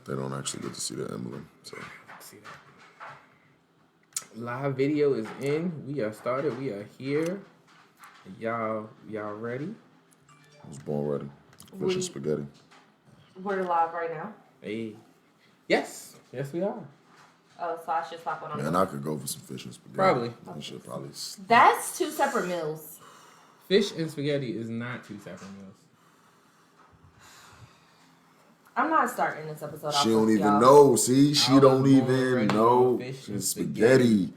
They don't actually get to see the emblem. So See that. Live video is in. We are started. We are here. Y'all ready? I was born ready. Fish and spaghetti. We're live right now. Hey. Yes, we are. Oh, so I should stop on. Man, I could go for some fish and spaghetti. Probably. I should probably. That's two separate meals. Fish and spaghetti is not two separate meals. I'm not starting this episode. She don't even know. See, she don't even know. Fish And and spaghetti.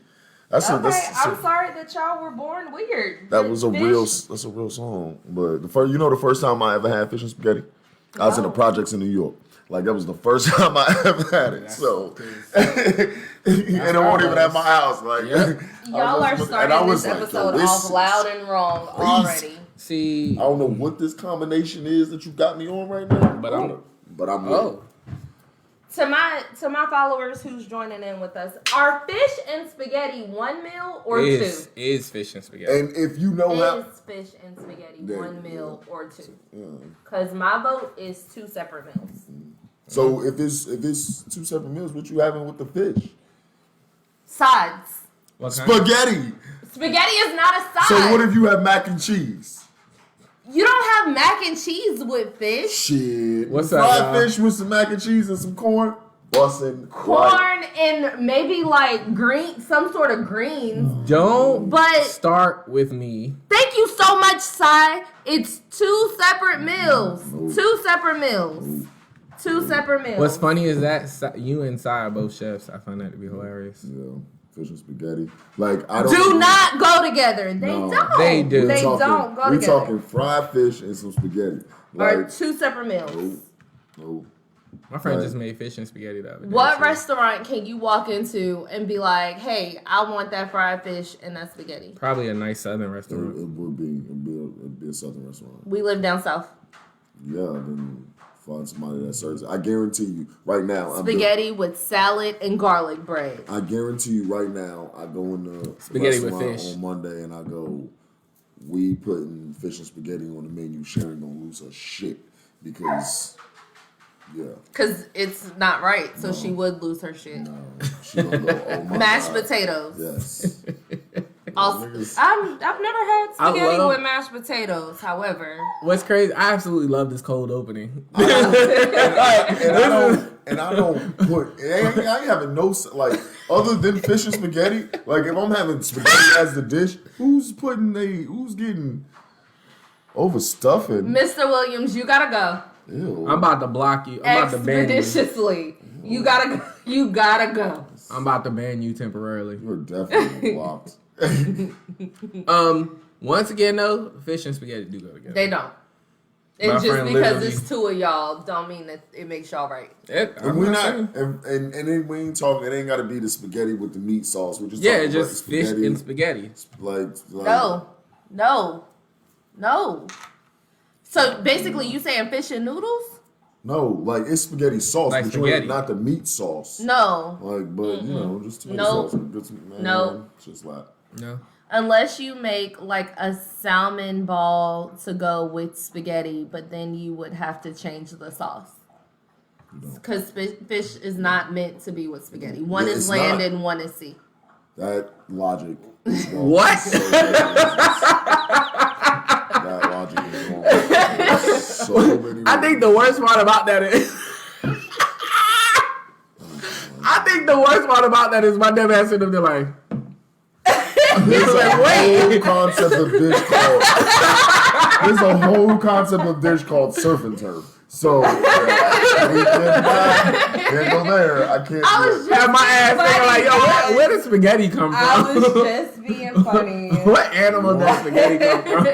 That's Okay, a, I'm sorry that y'all were born weird. that but was a fish- real. That's a real song. But the first time I ever had fish and spaghetti, I was in the projects in New York. Like that was the first time I ever had it. So, and it won't even at my house. Like Y'all are starting this episode off loud and wrong already. See, I don't know what this combination is that you got me on right now, but I'm oh. To my followers who's joining in with us, are fish and spaghetti one meal or two? Is fish and spaghetti. And if you know Is fish and spaghetti one meal or two? Because my vote is two separate meals. So if it's two separate meals, what you having with the fish? Sides. Spaghetti. Spaghetti is not a side. So what if you have mac and cheese? You don't have mac and cheese with fish. Shit. What's up, fried y'all? fish with some mac and cheese and some corn? Bussin'. Corn and maybe like green, some sort of greens. Don't But- start with me. Thank you so much, Sai. It's two separate meals. Two separate meals. Two separate meals. What's funny is that you and Sai are both chefs. I find that to be hilarious. Yeah. Fish and spaghetti. Like I don't do not go together. They No. don't. They do. They talking, don't go we together. talking fried fish and some spaghetti. Or Like two separate meals. no. My friend Right. just made fish and spaghetti the other day. What so- restaurant can you walk into and be like, "Hey, I want that fried fish and that spaghetti"? Probably a nice southern It restaurant. would be. It'd be a southern restaurant. We live down south. Yeah, then find somebody that serves it. I guarantee you right now. Spaghetti with salad and garlic bread. I guarantee you right now. I go in the Spaghetti with restaurant fish on Monday and I go, we putting fish and spaghetti on the menu. Sharon gonna lose her shit because, yeah. Because it's not right, so she would lose her shit. No, she gonna go. Oh my Mashed God. potatoes. Yes. Also, Niggas- I've never had spaghetti love- with mashed potatoes. However, What's crazy? I absolutely love this cold opening. and I don't put. I ain't having no like other than fish and spaghetti. Like if I'm having spaghetti as the dish, who's getting overstuffing? Mr. Williams, you gotta go Ew. I'm about to block you. I'm about to ban you. expeditiously. You gotta go. You gotta go. I'm about to ban you temporarily. You're definitely blocked. Once again though, fish and spaghetti do go together. They don't. My And just friend because literally- it's two of y'all, don't mean that it makes y'all right. And we're not, and then we ain't talking. It ain't got to be the spaghetti with the meat sauce. We're just Yeah, talking just about fish and spaghetti. Like No. So basically, you saying fish and noodles? no, like it's spaghetti sauce, Like but spaghetti. not the meat sauce. No. Like, but you know, just tomato Nope. sauce. Get some, man, Nope. Just like No. Unless you make like a salmon ball to go with spaghetti, but then you would have to change the sauce. Because fish is not meant to be with spaghetti. One Yeah, is it's land not. and one is sea. that logic. Is wrong. What? So that logic is wrong. So many. I think the worst part about that is. I think the worst part about that is my damn ass sitting up there like. There's like, a wait. whole concept of dish called. There's a whole concept of dish called surf and turf. So we can't go there. I can't. I was Have my ass thinking like, yo, where did spaghetti come from? I was just being funny. What animal does spaghetti come from?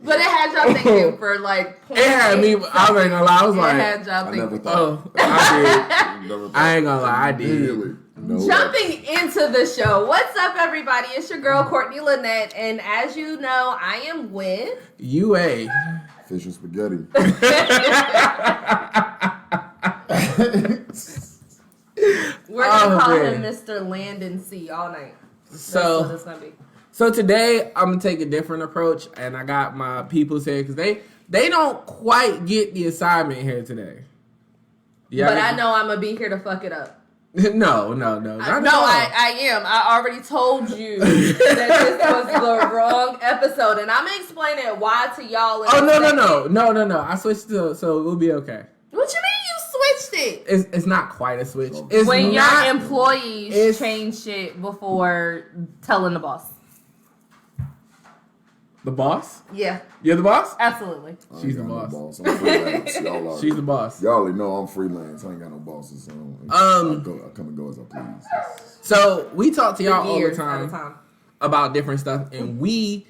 But it had y'all thinking for like. It had me. I was ain't gonna lie. I was It like, had y'all I never thinking. thought. oh, I did. Never thought. I ain't gonna lie, I did. Immediately. No. Jumping into the show. What's up, everybody? It's your girl, Courtney Lynette. And as you know, I am with... UA. Fish and spaghetti. We're going to call man. him Mr. Land and Sea all night. That's what So, it's going to be. so today I'm gonna take a different approach, and I got my peoples here because they don't quite get the assignment here today. Yeah, but I know I'm gonna be here to fuck it up. No. I am. I already told you that this was the wrong episode, and I'm gonna explain it why to y'all. Oh no! I switched to so we'll be okay. What you mean you switched it? It's not quite a switch. It's When not, your employees change shit before telling the boss. The boss? Yeah, You're the boss? absolutely. I ain't She's got the no boss. I'm freelance. Y'all are. She's the boss. Y'all already know I'm freelance. I ain't got no bosses. So I come and go as I please. So we talk to y'all all the Years at a time about different stuff, and we,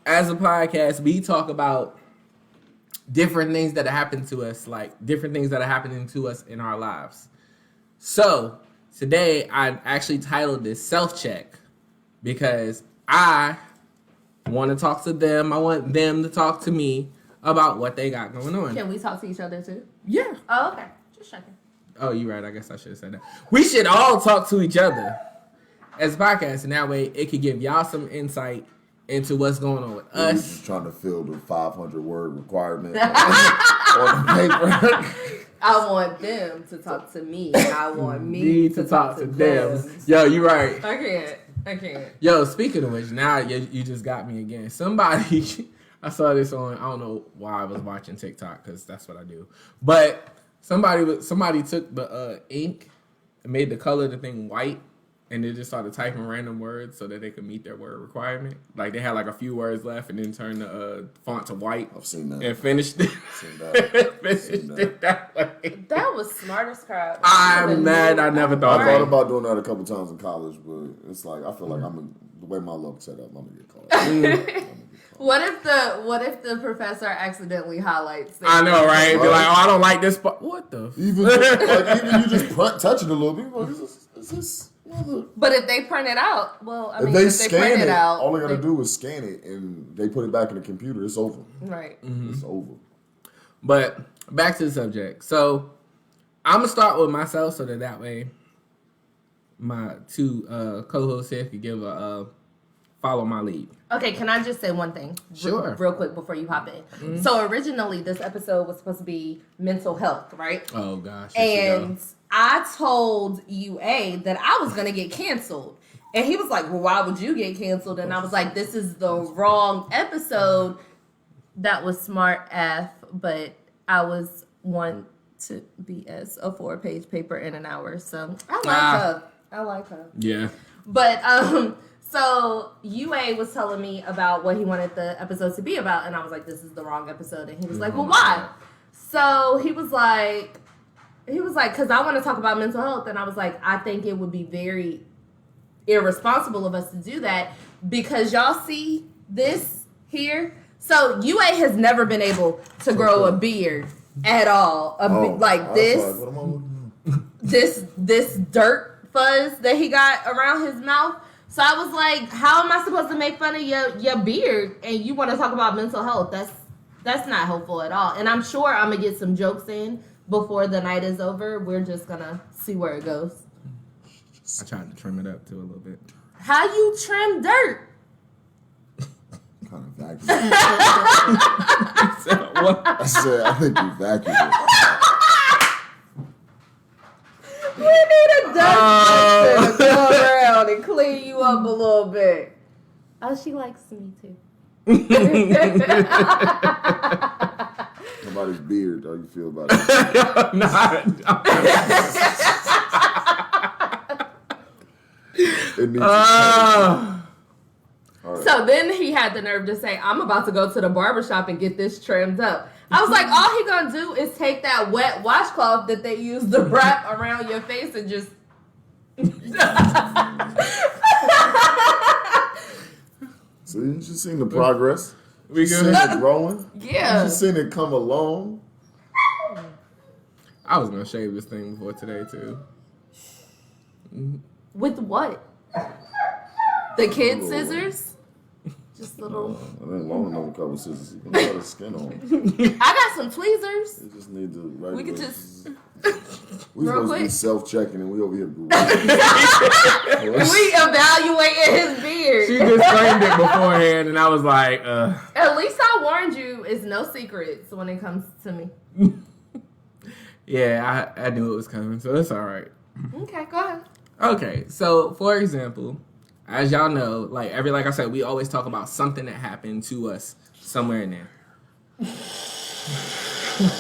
as a podcast, we talk about different things that happen to us, like different things that are happening to us in our lives. So today I actually titled this Self-Check because I want to talk to them. I want them to talk to me about what they got going on. Can we talk to each other too? Yeah. Oh, okay. Just checking. Oh, you're right. I guess I should have said that. We should all talk to each other as a podcast, and that way it could give y'all some insight into what's going on with We're us. just trying to fill the 500-word requirement on the paper. I want them to talk to me. I want me Need to talk to them. Yo, you're right. I can't. Yo, speaking of which, now you just got me again. Somebody, I saw this on, I don't know why I was watching TikTok because that's what I do. But somebody took the ink and made the color of the thing white, and they just started typing random words so that they could meet their word requirement. Like they had like a few words left and then turned the font to white. I've seen that. And finished it. Seen that. It that way. That was smart as crap. I'm mad I never thought I of thought it. about doing that a couple times in college, but it's like I feel like the way my luck set up, I'm gonna get caught. What if the professor accidentally highlights it? I know, right? Be like, oh, I don't like this part. What the? Even you just touch it a little bit. Like, is this mother? But if they print it out, well, I mean, If they if scan print it, out, all they gotta do is scan it, and they put it back in the computer. It's over. right? It's over. But back to the subject. So I'm gonna start with myself, so that way my two co-hosts here could give a follow my lead. Okay, can I just say one thing? Sure. Real quick before you hop in. Mm-hmm. So originally this episode was supposed to be mental health, right? Oh gosh. here she And I told UA that I was gonna get canceled. And he was like, well, why would you get canceled? And I was like, this is the wrong episode. That was smart F, but I was one to BS a 4-page paper in an hour. So I like her. I like her. Yeah. But so UA was telling me about what he wanted the episode to be about, and I was like, this is the wrong episode. And he was like, well, why? So he was like, because I want to talk about mental health. And I was like, I think it would be very irresponsible of us to do that because y'all see this here. So UA has never been able to grow a beard at all. This dirt fuzz that he got around his mouth. So I was like, how am I supposed to make fun of your beard and you want to talk about mental health? That's not helpful at all. And I'm sure I'm going to get some jokes in before the night is over. We're just going to see where it goes. I tried to trim it up too a little bit. How you trim dirt? Kind of vacuum. What? I said, I think you vacuumed it. We need a dustpan to come around and clean you up a little bit. Oh, she likes me too. Somebody's beard. How you feel about it? It needs All right. So then he had the nerve to say, I'm about to go to the barbershop and get this trimmed up. I was like, all he gonna do is take that wet washcloth that they use to wrap around your face and just... So you just seen the progress. We You seen good? it growing. Yeah. You just seen it come along. I was gonna shave this thing before today too. With what? The kid scissors? Just little... I didn't long enough to cover scissors. You can cut the skin on. I got some tweezers. You just need to. Right We could away. just... We real supposed to be quick. self-checking, and we over here. We evaluating his beard. She disclaimed it beforehand, and I was like, At least I warned you. It's no secrets when it comes to me. Yeah, I knew it was coming, so it's all right. Okay, go ahead. Okay, so for example, as y'all know, like I said, we always talk about something that happened to us somewhere in there. Just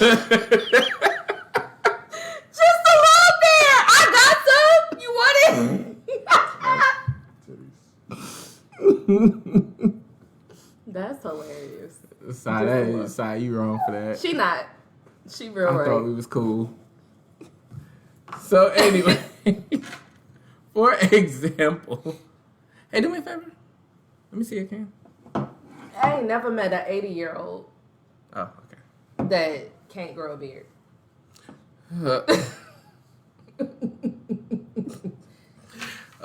a little bit. I got some. You want it? That's hilarious. Sai, you wrong for that. She not. She real I right. thought we was cool. So anyway, for example, hey, do me a favor. Let me see your can. I ain't never met an 80-year-old Oh, okay. that can't grow a beard.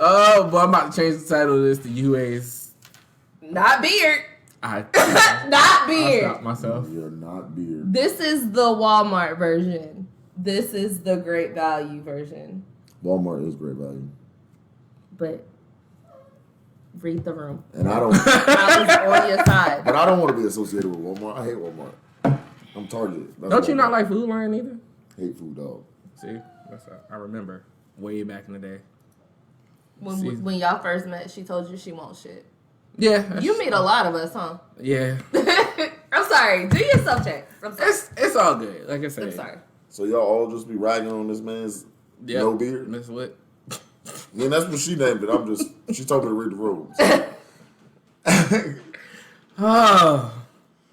Oh, boy, I'm about to change the title of this to UA's. Not beard. Not Not beard. I'll stop myself. You're not beard. This is the Walmart version. This is the Great Value version. Walmart is great value. But read the room. And I don't I was on your side. but I don't want to be associated with Walmart. I hate Walmart. I'm Target. That's Don't you not Walmart. like Food Lion either? Hate food dog. See, I remember way back in the day. When y'all first met, she told you she wants shit. Yeah, You meet a lot of us, huh? Yeah, I'm sorry. Do your self check. I'm sorry. it's all good. Like I said, I'm sorry. So y'all all just be ragging on this man's Yep. no beard? Miss what? I mean, that's what she named it. She told me to read the rules. Oh,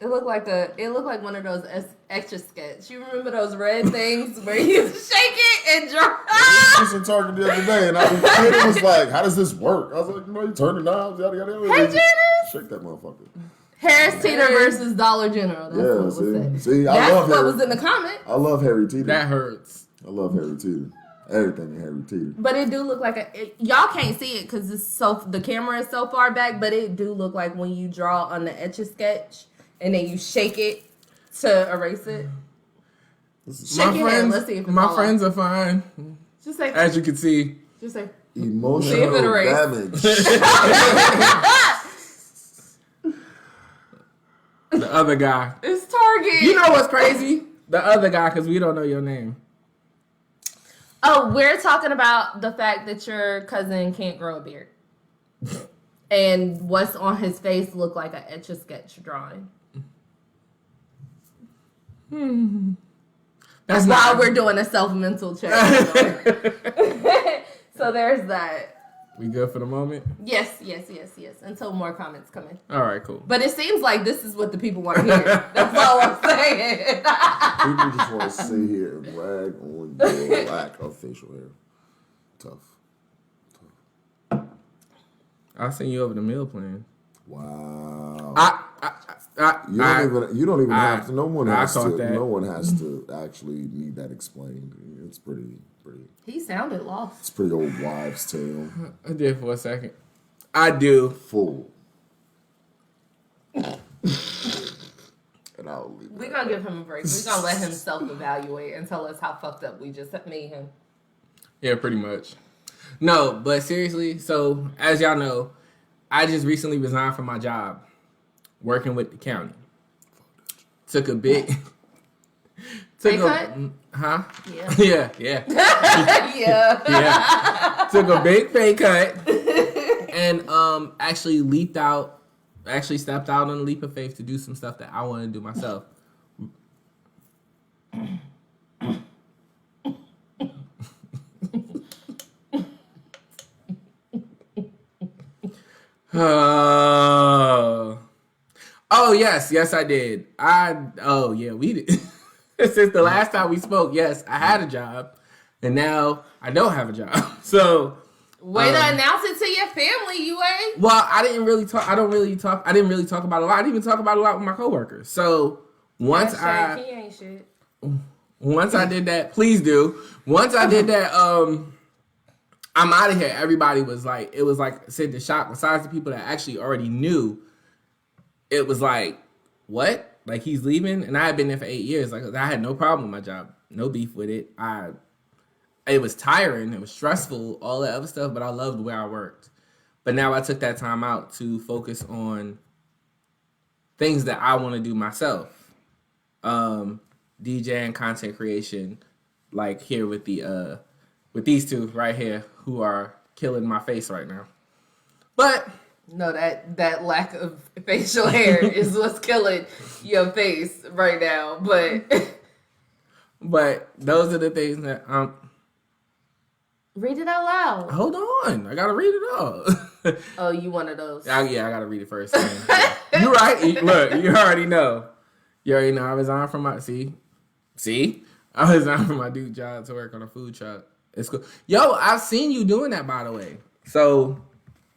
It looked like one of those extra sketch. You remember those red things where you shake it and draw? I was in Target the other day, and it was like, how does this work? I was like, you turn the knobs, yada, yada, yada. Hey, Janice! Shake that motherfucker. Harris Teeter versus Dollar General. That's what was said. See, I That's love what Harry. was in the comment. I love Harry Teeter. that hurts. I love Harry Teeter. Everything in Harry Teeter. But it do look like y'all can't see it because the camera is so far back. But it do look like when you draw on the Etch-a-Sketch and then you shake it to erase it. Shake your hand. Let's see if it's My all friends are fine, Just say. as you can see. Just say. Emotional Leave it erased. damage. The other guy. It's Target. You know what's crazy? The other guy, because we don't know your name. Oh, we're talking about the fact that your cousin can't grow a beard. And what's on his face look like an Etch-a-Sketch drawing. That's While not. we're doing a self-mental check. So there's that. We good for the moment? Yes. Until more comments come in. All right, cool. But it seems like this is what the people want to hear. That's all I'm saying. People just want to sit here and rag on your lack of facial hair. Tough. I'll send you over the meal plan. Wow. You You don't even have to. No one I has thought to. that. No one has to actually need that explained. It's pretty. He sounded lost. It's pretty old wives' tale. I did for a second. I do. Full. And I'll leave. We're going to give him a break. We're going to let him self-evaluate and tell us how fucked up we just made him. Yeah, pretty much. No, but seriously, so as y'all know, I just recently resigned from my job working with the county. Took a big... Pay cut? Huh? Yeah. Yeah. Yeah. Yeah. Took a big pay cut and actually stepped out on a leap of faith to do some stuff that I want to do myself. Oh yes, I did. We did. Since the last time we spoke, yes, I had a job, and now I don't have a job. So, Way to announce it to your family, you ain't. well, I didn't really talk about it a lot. I didn't even talk about it a lot with my coworkers. So once He ain't shit. Once I did that, please do. Once I did that, I'm out of here. Everybody was like, it was like, said the shock. Besides the people that actually already knew, it was like, what? Like, he's leaving? And I had been there for 8 years. Like, I had no problem with my job. No beef with it. It was tiring. It was stressful, all that other stuff, but I loved where I worked. But now I took that time out to focus on things that I want to do myself. DJing, content creation, like here with these two right here who are killing my face right now. But No, that lack of facial hair is what's killing your face right now. but those are the things that Read it out loud. hold on, I gotta read it all. Oh, you one of those. I gotta read it first. You're right. Look, you already know. I resigned from my I resigned from my dude job to work on a food truck. It's cool. Yo, I've seen you doing that, by the way. So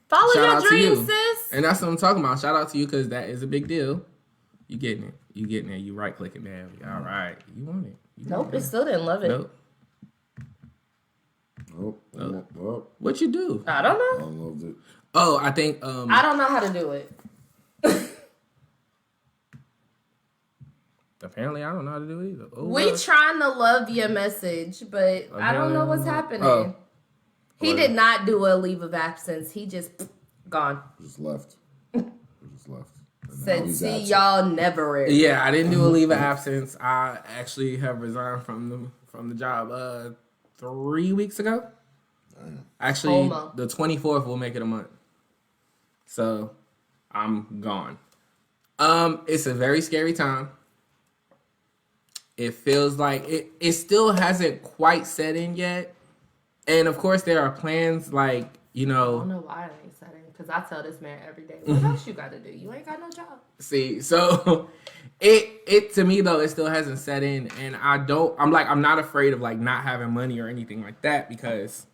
Follow shout your out to dreams, you. sis. And that's what I'm talking about. Shout out to you because that is a big deal. You getting it. You right clicking there. All right. You want it. Nope, it still didn't love it. Nope. Well, What you do? I don't I know. loved it. Oh, I think I don't know how to do it. apparently I don't know how to do it either. Oh, We well. trying to love your message, but I don't know what's happening. Oh. He did not do a leave of absence. He just gone. Just left. He just left. And now Said, he's see absent. y'all never. Yeah, I didn't do a leave of absence. I actually have resigned from the job 3 weeks ago. Actually, Homo. the 24th will make it a month. So I'm gone. It's a very scary time. It feels like it still hasn't quite set in yet. And of course there are plans like, I don't know why it ain't setting, because I tell this man every day, what else you got to do? You ain't got no job. see, so it to me though, it still hasn't set in, and I'm not afraid of like not having money or anything like that because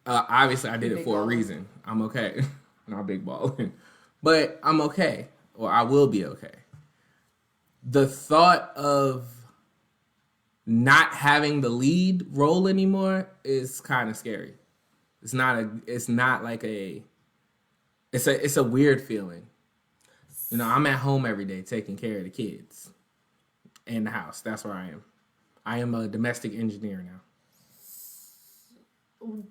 obviously I did it for a reason. I'm okay. Not big balling. But I'm okay. Or I will be okay. The thought of not having the lead role anymore is kind of scary. It's a weird feeling. I'm at home every day taking care of the kids and the house. That's where I am. I am a domestic engineer now.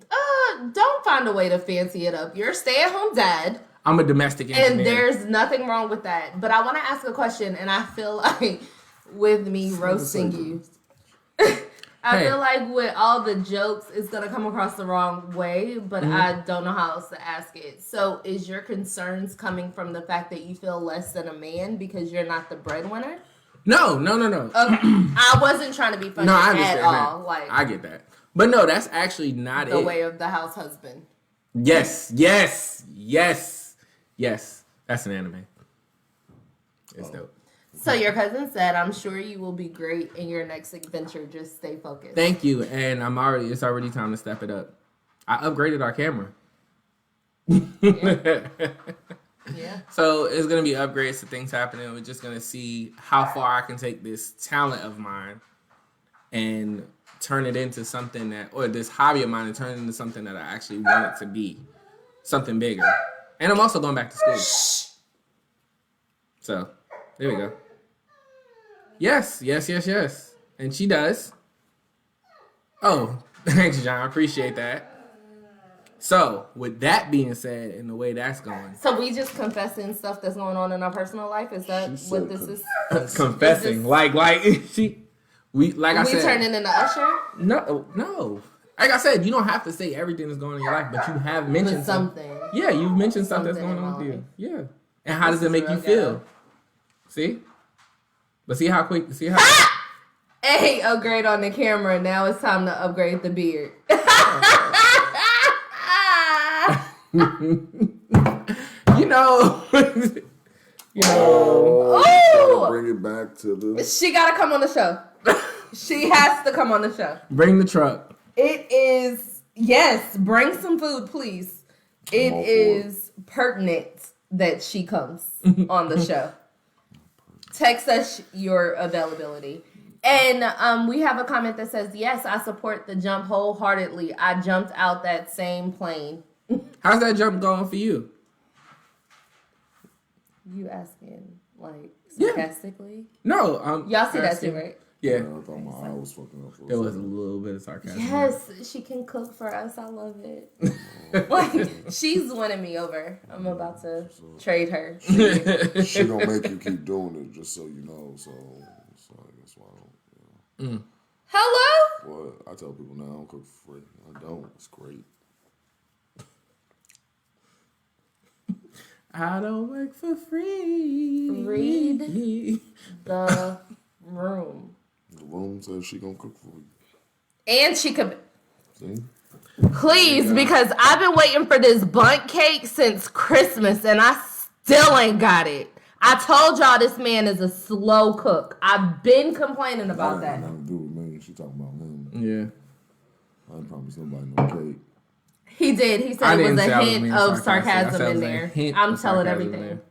Don't find a way to fancy it up. You're a stay-at-home dad. I'm a domestic engineer. And there's nothing wrong with that. But I want to ask a question, and I feel like with me roasting you, I feel like with all the jokes, it's going to come across the wrong way, but I don't know how else to ask it. So is your concerns coming from the fact that you feel less than a man because you're not the breadwinner? No. Okay. I wasn't trying to be funny I understand at all. that. Like, I get that. But no, that's actually not the it. way of the house husband. Yes. That's an anime. It's dope. So your cousin said, I'm sure you will be great in your next adventure. Just stay focused. Thank you. And it's already time to step it up. I upgraded our camera. Yeah. So it's going to be upgrades to things happening. We're just going to see how far I can take this talent of mine and turn it into something or this hobby of mine and turn it into something that I actually want it to be. Something bigger. And I'm also going back to school. So, there we go. Yes. And she does. Oh, thanks, John. I appreciate that. So, with that being said, and the way that's going. So we just confessing stuff that's going on in our personal life? Is that what this is? Confessing. Like I said. We turning into Usher? No. Like I said, you don't have to say everything that's going on in your life, but you have mentioned something. Yeah, you've mentioned stuff that's going on with you. Yeah. And how does it make you feel? See? But see how quick, Hey, upgrade on the camera. Now it's time to upgrade the beard. Bring it back to the. She gotta come on the show. She has to come on the show. Bring the truck. It is, yes, bring some food, please. It is pertinent that she comes on the show. Text us your availability. And we have a comment that says, yes, I support the jump wholeheartedly. I jumped out that same plane. How's that jump going for you? You asking, like, sarcastically? No. Y'all see that too, right? Yeah. I thought my eye was fucking up. There was a little bit of sarcasm. Yes, she can cook for us. I love it. Like, she's winning me over. I'm about to trade her. She gonna make you keep doing it, just so you know. So I guess why I don't. Hello? Well, I tell people now I don't cook for free. I don't. It's great. I don't work for free. Read the room. The room says she gonna cook for you. And she could. See? Please, because I've been waiting for this bundt cake since Christmas and I still ain't got it. I told y'all this man is a slow cook. I've been complaining about That ain't that. nothing to do with me. She talking about him. Yeah. I ain't promised nobody no cake. He did. He I said it didn't was say a I was hint being of sarcastic. I sarcasm said it in was a there. hint I'm of telling sarcasm everything. there.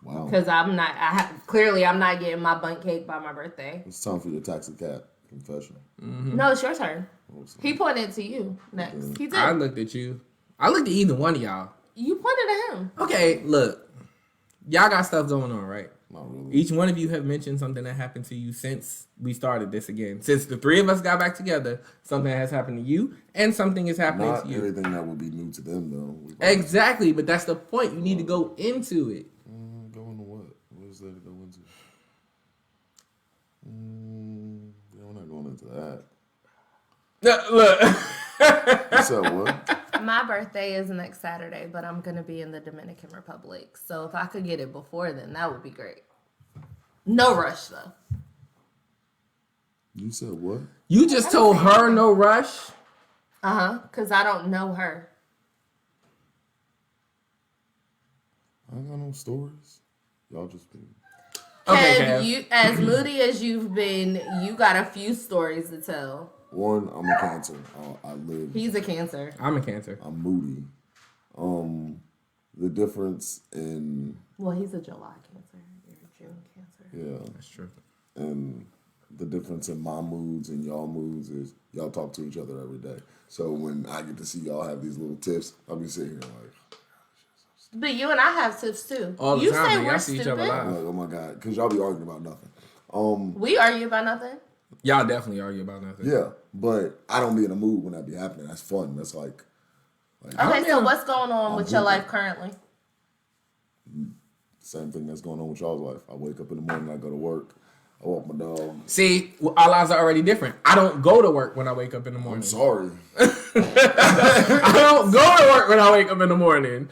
Wow. Because I'm not, clearly I'm not getting my bundt cake by my birthday. It's time for your taxi cat confession. No, it's your turn. He pointed to you next. He did. I looked at you. I looked at either one of y'all. You pointed at him. Okay, look. Y'all got stuff going on, right? Not really. Each one of you have mentioned something that happened to you since we started this again. Since the three of us got back together, something has happened to you and something is happening Not to you. everything that would be new to them, though. Exactly, but that's the point. You need to go into it. Go into what? What is there to go into? Yeah, we're not going into that. Look. You said what? My birthday is next Saturday, but I'm going to be in the Dominican Republic. So if I could get it before then, that would be great. No rush, though. You said what? You just told her no rush. Because I don't know her. I ain't got no stories. Y'all just been. Okay, Kev, Kev. you, as moody as you've been, you got a few stories to tell. One, I'm a Cancer. I live. He's a Cancer. I'm a Cancer. I'm moody. The difference in Well, he's a July Cancer. You're a June Cancer. yeah, That's true. and the difference in my moods and y'all moods is y'all talk to each other every day. So when I get to see y'all have these little tips, I'll be sitting here like, But you and I have tips too. All the you time, say man. we're Y'all see each other stupid. live. oh my god, because y'all be arguing about nothing. We argue about nothing. Y'all definitely argue about nothing. Yeah, but I don't be in a mood when that be happening. That's fun. That's like Okay, so what's going on with your life currently? same thing that's going on with y'all's life. I wake up in the morning, I go to work, I walk my dog. See, our lives are already different. I don't go to work when I wake up in the I'm morning. sorry. I don't go to work when I wake up in the morning.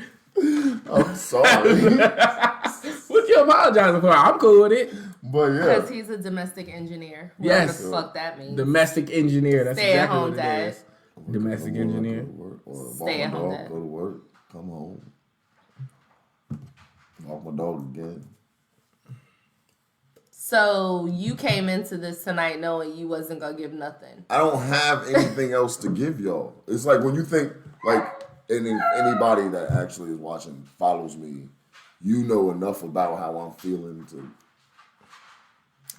I'm sorry. What you apologizing for? I'm cool with it. But yeah. Because he's a domestic engineer. Whatever Yes. the fuck that means. Domestic engineer. That's Stay at exactly home what dad. it is. Domestic Come on, engineer. Go to work, or walk Stay my at home dog, dad. go to work, come home. Walk my dog again. So you came into this tonight knowing you wasn't gonna give nothing. I don't have anything else to give y'all. It's like when you think, like, anybody that actually is watching follows me, you know enough about how I'm feeling to.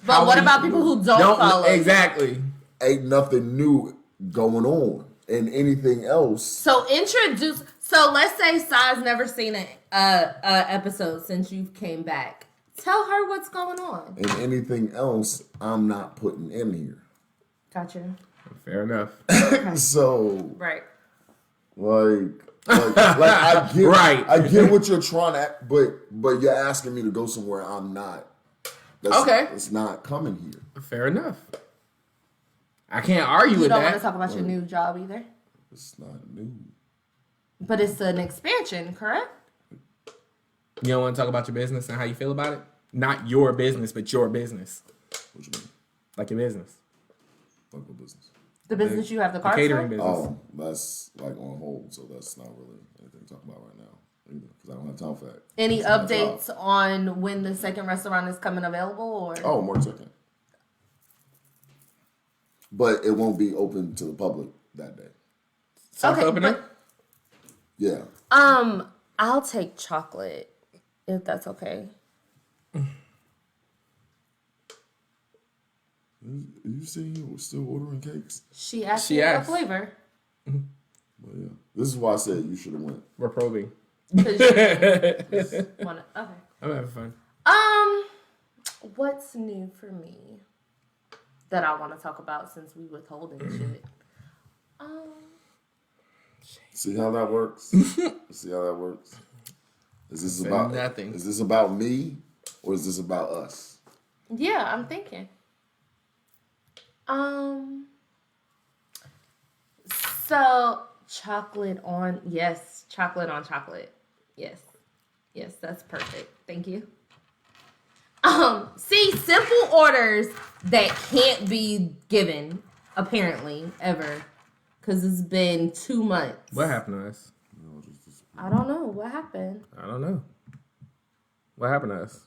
But How what we- about people who don't follow? Exactly. Ain't nothing new going on, and anything else. So introduce. So let's say Sai's never seen a episode since you came back. Tell her what's going on. And anything else, I'm not putting in here. Gotcha. Fair enough. So, Right. like I get, Right. I get what you're trying to, but you're asking me to go somewhere I'm not. Okay. It's not coming here. Fair enough. I can't argue You with don't want to that. talk about your new job either. It's not new. But it's an expansion, correct? You don't want to talk about your business and how you feel about it? Not your business, but your business. What you mean? Like your business. Fuck the business. The business you have the The car catering business. Oh, that's like on hold, so that's not really anything to talk about right now either, because I don't have time for that. Any It's my updates job. on when the second restaurant is coming available, or Oh, March 2nd. But it won't be open to the public that day. Soft okay, opening? but Yeah. I'll take chocolate if that's okay. You see, you were still ordering cakes. She asked She me what asked. flavor. But yeah, this is why I said you should have went. We're probing. 'Cause you just wanna- okay. I'm having fun. What's new for me that I want to talk about since we withholding shit? See how that works? See how that works? Is this Say about nothing. Is this about me or is this about us? Yeah, I'm thinking. So chocolate on chocolate. Yes. Yes, that's perfect. Thank you. See, simple orders that can't be given, apparently, ever. Because it's been 2 months. What happened to us? I don't know. What happened? I don't know. What happened to us?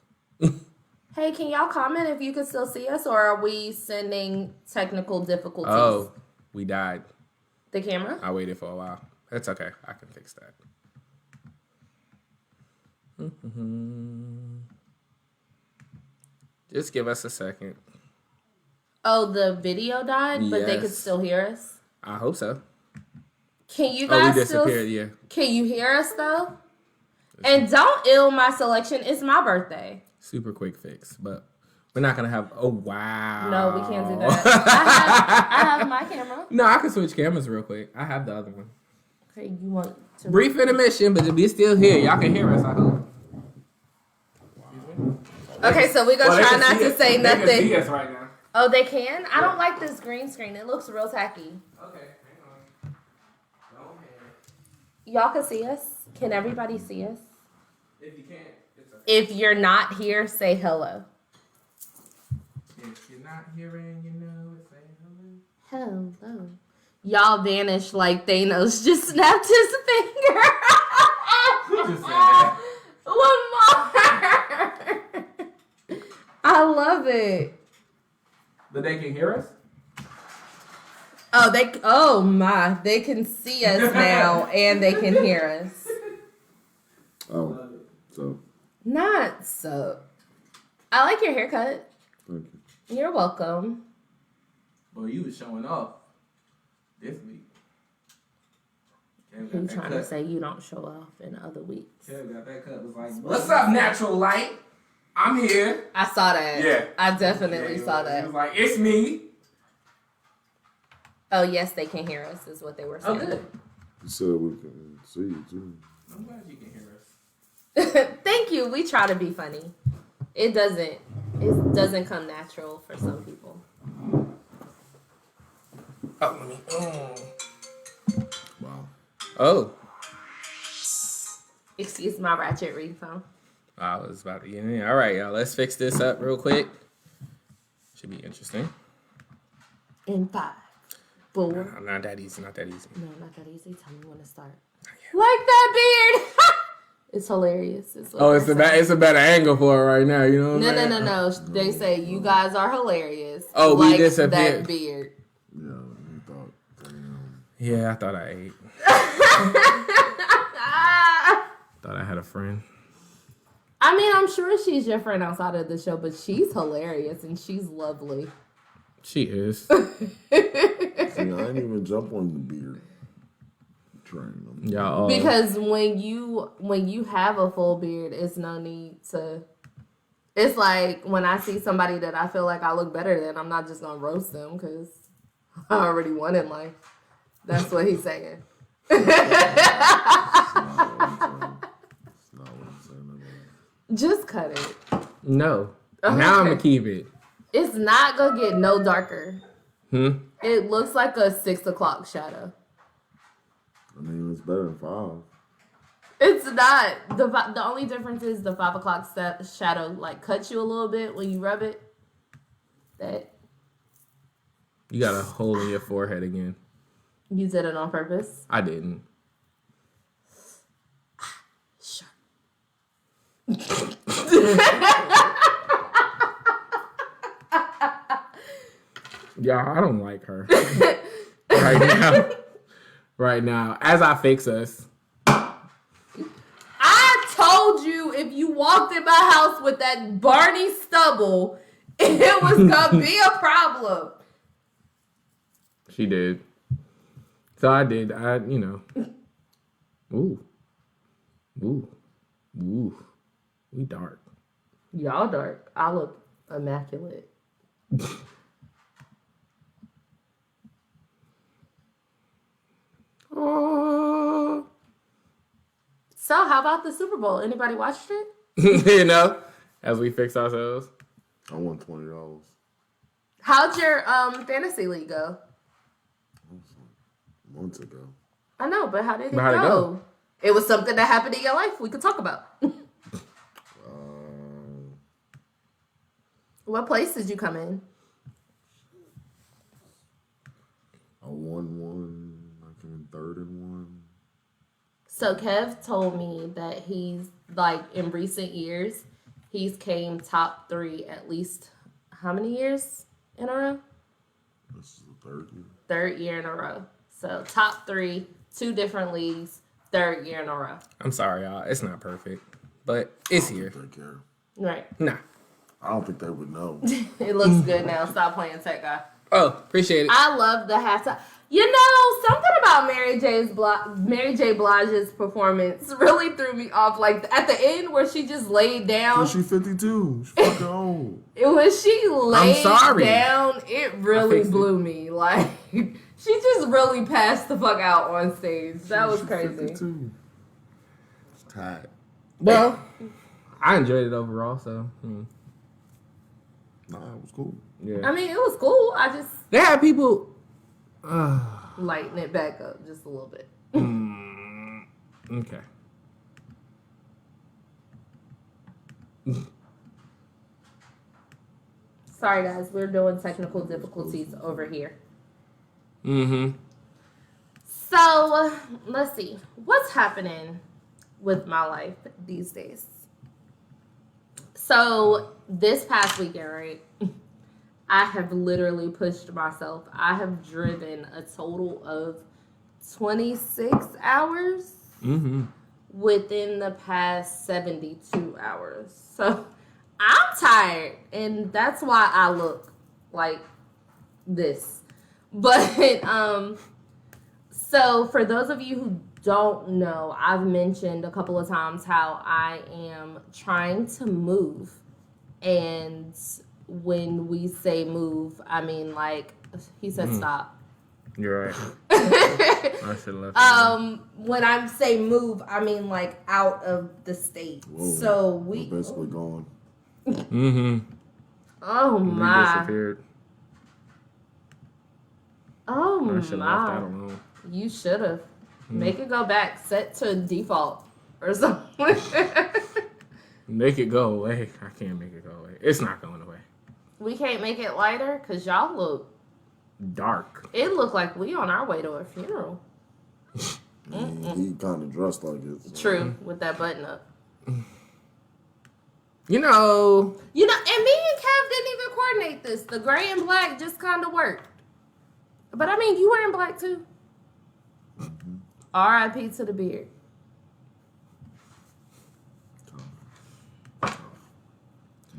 Hey, can y'all comment if you can still see us, or are we sending technical difficulties? Oh, we died. The camera? I waited for a while. It's okay. I can fix that. Just give us a second. Oh, the video died, but they could Yes. still hear us? I hope so. Can you Oh, we guys still... disappeared, yeah. Can you hear us, though? And don't ill my selection. It's my birthday. Super quick fix, but we're not going to have... Oh, wow. No, we can't do that. I have my camera. No, I can switch cameras real quick. I have the other one. Okay, you want to... Brief intermission, but we still here. Y'all can hear us, I hope. Okay, so we're going to try not to say nothing. They can see us right now. Oh, they can? I don't like this green screen. It looks real tacky. Okay, hang on. Go ahead. Y'all can see us? Can everybody see us? If you can't, it's okay. If you're not here, say hello. If you're not hearing, you know, say hello. Hello. Y'all vanished like Thanos just snapped his finger. Who just said that? Lamar. I love it. But they can hear us? Oh my, they can see us now and they can hear us. Oh, so Not so. I like your haircut. thank you. You're welcome. Boy, you was showing off this week. You trying to say you don't show off in other weeks? Kev got that cut. Was like, what's up, natural light? I'm here. I saw that. Yeah. I definitely saw He that. was like, it's me. Oh, yes, they can hear us, is what they were Oh, saying. good. You said we can see you too. I'm glad you can hear us. Thank you. We try to be funny. It doesn't come natural for some people. Oh, let me. Wow. Oh. Excuse my ratchet ringtone. I was about to get in. All right, y'all. Let's fix this up real quick. Should be interesting. In 5, 4. No, not that easy. Not that easy. No, not that easy. Tell me when to start. Like that beard. It's hilarious. Oh, it's a better angle for it right now. You know what I'm saying? No. They say you guys are hilarious. Oh, we like disappeared. that beard. Yeah, you thought. Yeah, I thought I ate. Thought I had a friend. I mean, I'm sure she's your friend outside of the show, but she's hilarious and she's lovely. She is. See, I didn't even jump on the beard train. Y'all. Because when you have a full beard, it's no need to. It's like when I see somebody that I feel like I look better than, I'm not just gonna roast them because I already won in life. That's what he's saying. Just cut it. No. Okay. Now I'm gonna keep it. It's not gonna get no darker. Hmm. It looks like a 6 o'clock shadow. I mean, it's better than 5. It's not. The only difference is the 5 o'clock shadow like cuts you a little bit when you rub it. That You got a hole in your forehead again. you did it on purpose. I didn't. Sure. Y'all, I don't like her. Right now. Right now. As I fix us. I told you if you walked in my house with that Barney stubble, it was gonna be a problem. She did. So I did. Ooh. We dark. Y'all dark. I look immaculate. Oh. So how about the Super Bowl? Anybody watched it? As we fix ourselves. I won $20. How'd your fantasy league go? Months ago. I know, but how did it How'd it go? go? It was something that happened in your life we could talk about. What place did you come in? I won one. I came in third in one. So Kev told me that he's like in recent years, he's came top 3 at least how many years in a row? This is the third year. Third year in a row. So top 3, 2 different leagues, third year in a row. I'm sorry, y'all. It's not perfect, but it's here. They care. Right. Nah. I don't think they would know. It looks good now. Stop playing tech guy. Oh, appreciate it. I love the halftime. You know, something about Mary J. Blige's performance really threw me off. Like at the end where she just laid down. She's 52. She's fucking old. When she laid sorry. down, it really blew me. Like she just really passed the fuck out on stage. That was She's crazy. 52. She's tired. Well, I enjoyed it overall, so Nah, it was cool. yeah. I mean, it was cool. I just They had people. lighten it back up just a little bit. Okay. Sorry, guys. We're doing technical difficulties over here. Mm-hmm. So, let's see. What's happening with my life these days? So, this past weekend, right? I have literally pushed myself. I have driven a total of 26 hours within the past 72 hours. So, I'm tired, and that's why I look like this. But, so for those of you who don't know, I've mentioned a couple of times how I am trying to move. And when we say move, I mean like, he said stop. You're right. I should have left. When I say move, I mean like out of the state. Whoa. So We're basically gone. Oh We my. disappeared. Oh I should have left. I my. don't know. You should have. Make it go back. Set to default or something. Make it go away. I can't make it go away. It's not going away. We can't make it lighter because y'all look. Dark. It looked like we on our way to a funeral. He kind of dressed like it. So. True, with that button up. You know. You know, and me and Kev didn't even coordinate this. The gray and black just kind of worked. But I mean, you wearing black too. R.I.P. to the beard.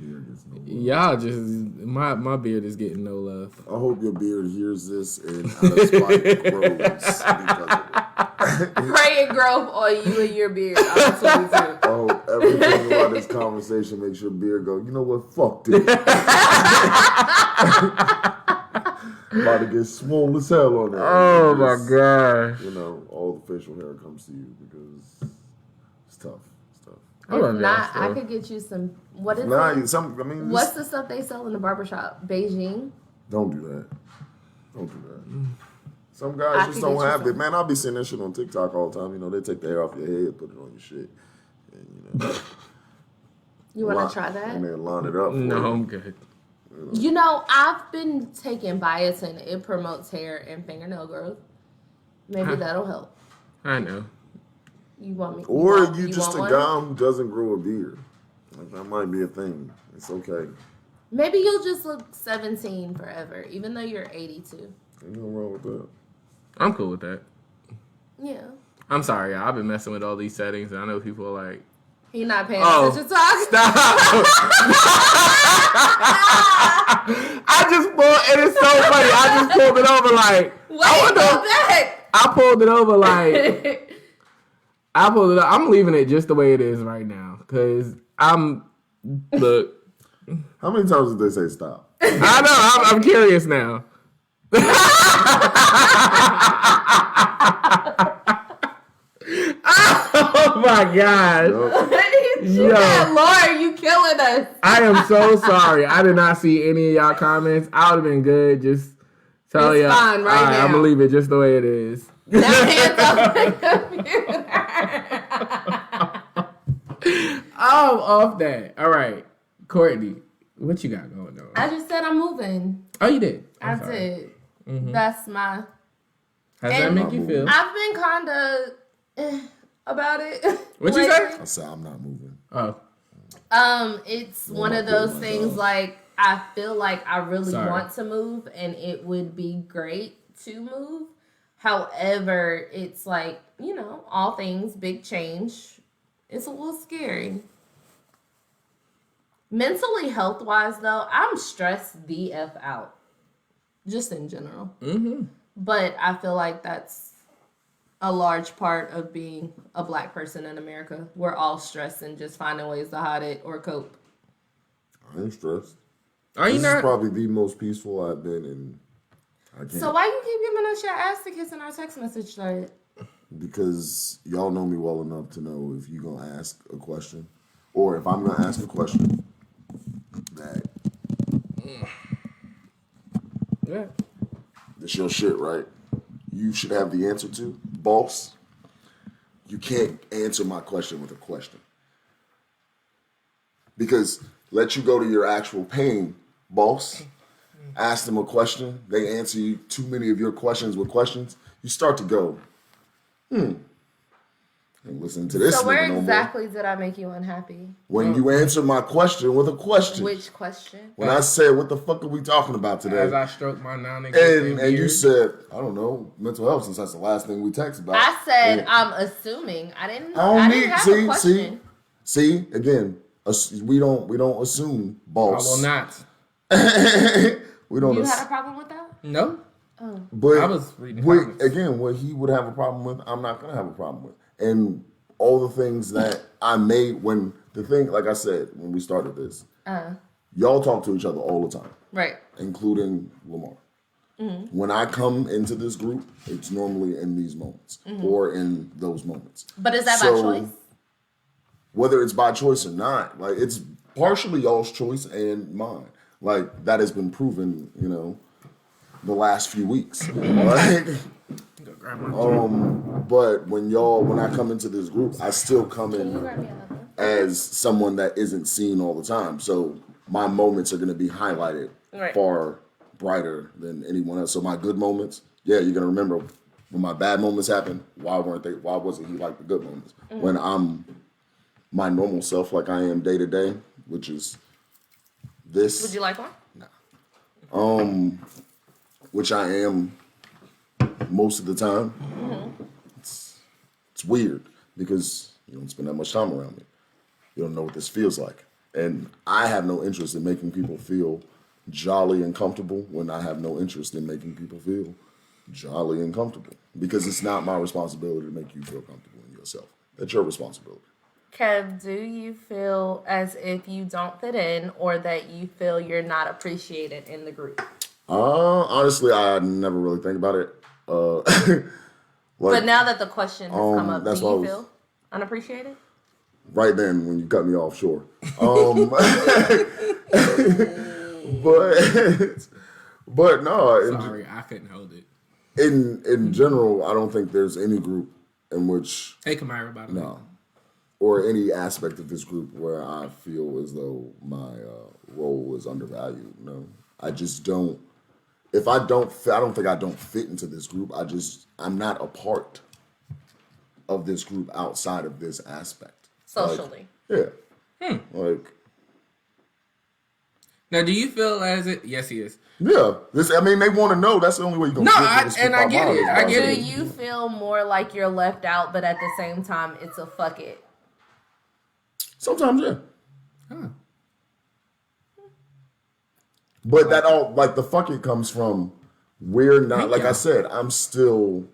Beard gets no love. Y'all just my beard is getting no love. I hope your beard hears this and out of spite grows because of it. Pray and growth on you and your beard. Opportunity. I hope everything about this conversation makes your beard go, you know what, fuck this. About to get swole as hell on that. Oh my Because, gosh. You know, all the facial hair comes to you because it's tough. It's tough. If not, I could get you some. What is Nah, it? What's just, the stuff they sell in the barbershop? Beijing? don't do that. Don't do that. Some I guys just could don't get you have it. some. Man, I'll be seeing that shit on TikTok all the time. You know, they take the hair off your head, put it on your shit. And, you know, You want to try that? And then line it up. For No, you. I'm good. You know, I've been taking biotin. It promotes hair and fingernail growth. Maybe that'll help. I know. You want me? Or want- you just a want guy one? who doesn't grow a beard. Like, that might be a thing. It's okay. Maybe you'll just look 17 forever, even though you're 82. Ain't nothing wrong with that. I'm cool with that. Yeah. I'm sorry, y'all. I've been messing with all these settings, and I know people are like, He not paying Oh. attention to us. stop. I just pulled, and it's so funny. I just pulled it over like, Wait, go back. I pulled it over like, I pulled it up. I'm leaving it just the way it is right now, because look, How many times did they say stop? I know, I'm curious now. Oh my gosh. Yup. You got Lauren, you killing us. us. I am so sorry. I did not see any of y'all comments. I would have been good. Just tell It's y'all. fine right now. I'm gonna leave it just the way it is. Now hands off the computer. I'm off that. All right, Courtney, what you got going on? I just said I'm moving. Oh, you did. I I'm sorry. did. Mhm. That's my. How does that and make you feel? I've been kind of about it. What'd you say? I said I'm not moving. Oh, It's one of those things like I feel like I really Sorry. want to move and it would be great to move. However, it's like, all things, big change. It's a little scary. Mentally, health-wise, though, I'm stressed the F out. Just in general. mm-hmm. But I feel like that's a large part of being a black person in America. We're all stressed and just finding ways to hide it or cope. I ain't stressed. Are you This not? is probably the most peaceful I've been in. I can't. So why you keep giving us your ass to kiss in our text message thread? Because y'all know me well enough to know if you're gonna ask a question, or if I'm gonna ask a question that Yeah. that's your shit, right? You should have the answer to, boss. You can't answer my question with a question. Because let you go to your actual pain, boss. Ask them a question. They answer you too many of your questions with questions. You start to go, and listen to this So where nigga no more. exactly did I make you unhappy? When you answer my question with a question. Which question? When I said, what the fuck are we talking about today? As I stroke my non-existent And you beard. said, I don't know, mental health, since that's the last thing we text about. I said And I'm assuming. I didn't have a see, question. see, again, we don't assume, I boss. will not. We don't. You had a problem with that? No. But I was reading what, comments. again, what he would have a problem with, I'm not gonna have a problem with. And all the things that I made like I said, when we started this, y'all talk to each other all the time, Right. including Lamar. Mm-hmm. When I come into this group, it's normally in these moments or in those moments. But is that by So, choice? Whether it's by choice or not, like it's partially y'all's choice and mine. Like that has been proven, the last few weeks. Like, Go grab my but when I come into this group, I still come Can you in grab me another one? as someone that isn't seen all the time. So my moments are going to be highlighted Right. far brighter than anyone else. So my good moments, yeah, you're going to remember when my bad moments happened. Why wasn't he like the good moments? When I'm my normal self, like I am day to day, which is this. Would you like one? Which I am most of the time. It's weird because you don't spend that much time around me. You don't know what this feels like. And I have no interest in making people feel jolly and comfortable when I have no interest in making people feel jolly and comfortable. Because it's not my responsibility to make you feel comfortable in yourself. That's your responsibility. Kev, do you feel as if you don't fit in or that you feel you're not appreciated in the group? Honestly, I never really think about it. But now that the question has come up, do that's you what I was- feel unappreciated? Right then, when you cut me off, sure. But no, Sorry, I couldn't hold it. in general, I don't think there's any group in which Hey, Kamira, by the way. or any aspect of this group where I feel as though my role is undervalued. No, I just don't. If I don't think I don't fit into this group. I'm not a part of this group outside of this aspect. Socially. Yeah. Like, Now, do you feel as it? Yes, he is. yeah. They want to know. That's the only way you can. No, I get it. I get Do it. you feel more like you're left out, but at the same time, it's a fuck it? Sometimes, yeah. Huh. But that all like the fuck it comes from. We're not Thank like you. I said. I'm still.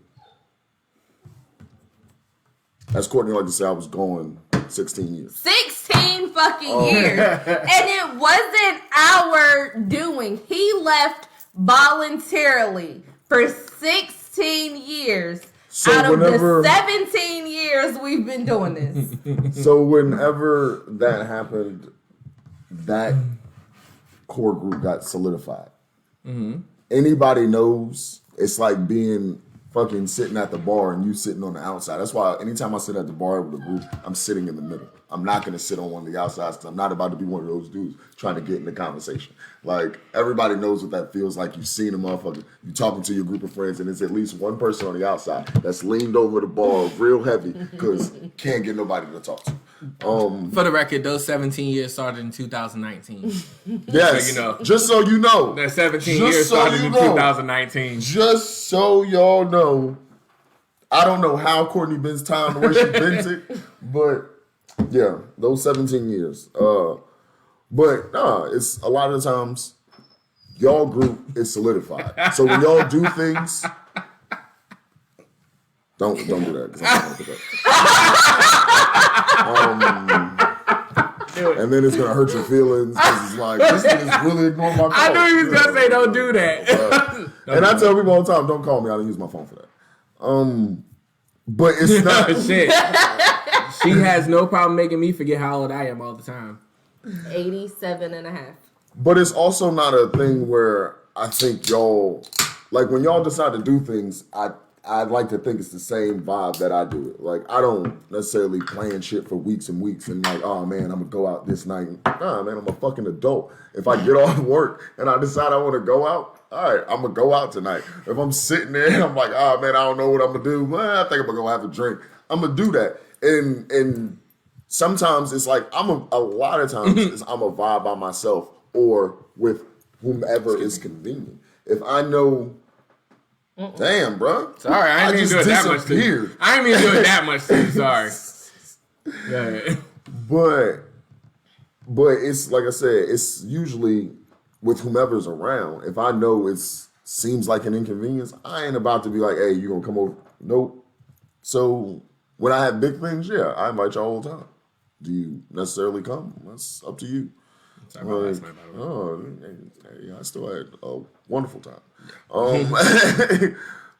As Courtney liked to say, I was going 16 years. 16 fucking years. And it wasn't our doing. He left voluntarily for 16 years So out of whenever- the 17 years we've been doing this. So whenever that happened, that core group got solidified. Anybody knows it's like being fucking sitting at the bar and you sitting on the outside. That's why anytime I sit at the bar with a group, I'm sitting in the middle. I'm not going to sit on one of the outsides because I'm not about to be one of those dudes trying to get in the conversation. Like, everybody knows what that feels like. You've seen a motherfucker, you talking to your group of friends, and there's at least one person on the outside that's leaned over the bar real heavy because can't get nobody to talk to. For the record, those 17 years started in 2019. Yes, So you know. Just so you know. That 17 Just years so started you in know. 2019. Just so y'all know, I don't know how Courtney been's time the way she bent it, but yeah, those 17 years. But nah, it's a lot of the times y'all group is solidified. So when y'all do things, don't do that because I'm not gonna put that. And then it's gonna hurt your feelings because it's like this is really ignoring my phone. I knew he was gonna say don't do that. And I tell people all the time, don't call me. I don't use my phone for that. But it's not. Shit. She has no problem making me forget how old I am all the time. 87 and a half. But it's also not a thing where I think y'all, like when y'all decide to do things, I'd like to think it's the same vibe that I do it. Like, I don't necessarily plan shit for weeks and weeks and like, oh man, I'm gonna go out this night. Nah, man, I'm a fucking adult. If I get off work and I decide I want to go out, all right, I'm gonna go out tonight. If I'm sitting there and I'm like, oh man, I don't know what I'm gonna do. Well, I think I'm gonna go have a drink. I'm gonna do that. And sometimes it's like a lot of times I'm a vibe by myself or with whomever is convenient. If I know. Damn, bro. Sorry, I ain't even do it that much to you. I ain't even do it that much to you. Sorry. Yeah. But it's like I said, it's usually with whomever's around. If I know it seems like an inconvenience, I ain't about to be like, hey, you gonna come over? Nope. So when I have big things, yeah, I invite y'all all the time. Do you necessarily come? That's up to you. Sorry about last night, by the way. Hey, I still had a wonderful time.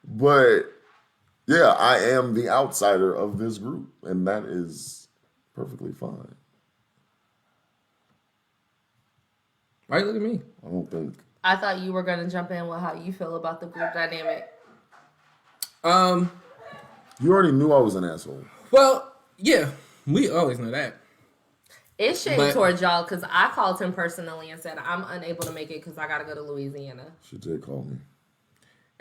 But yeah, I am the outsider of this group, and that is perfectly fine. Right, look at me. I don't think. I thought you were going to jump in with how you feel about the group dynamic. You already knew I was an asshole. Well, yeah, we always know that. It's shade But- towards y'all because I called him personally and said, I'm unable to make it because I got to go to Louisiana. She did call me.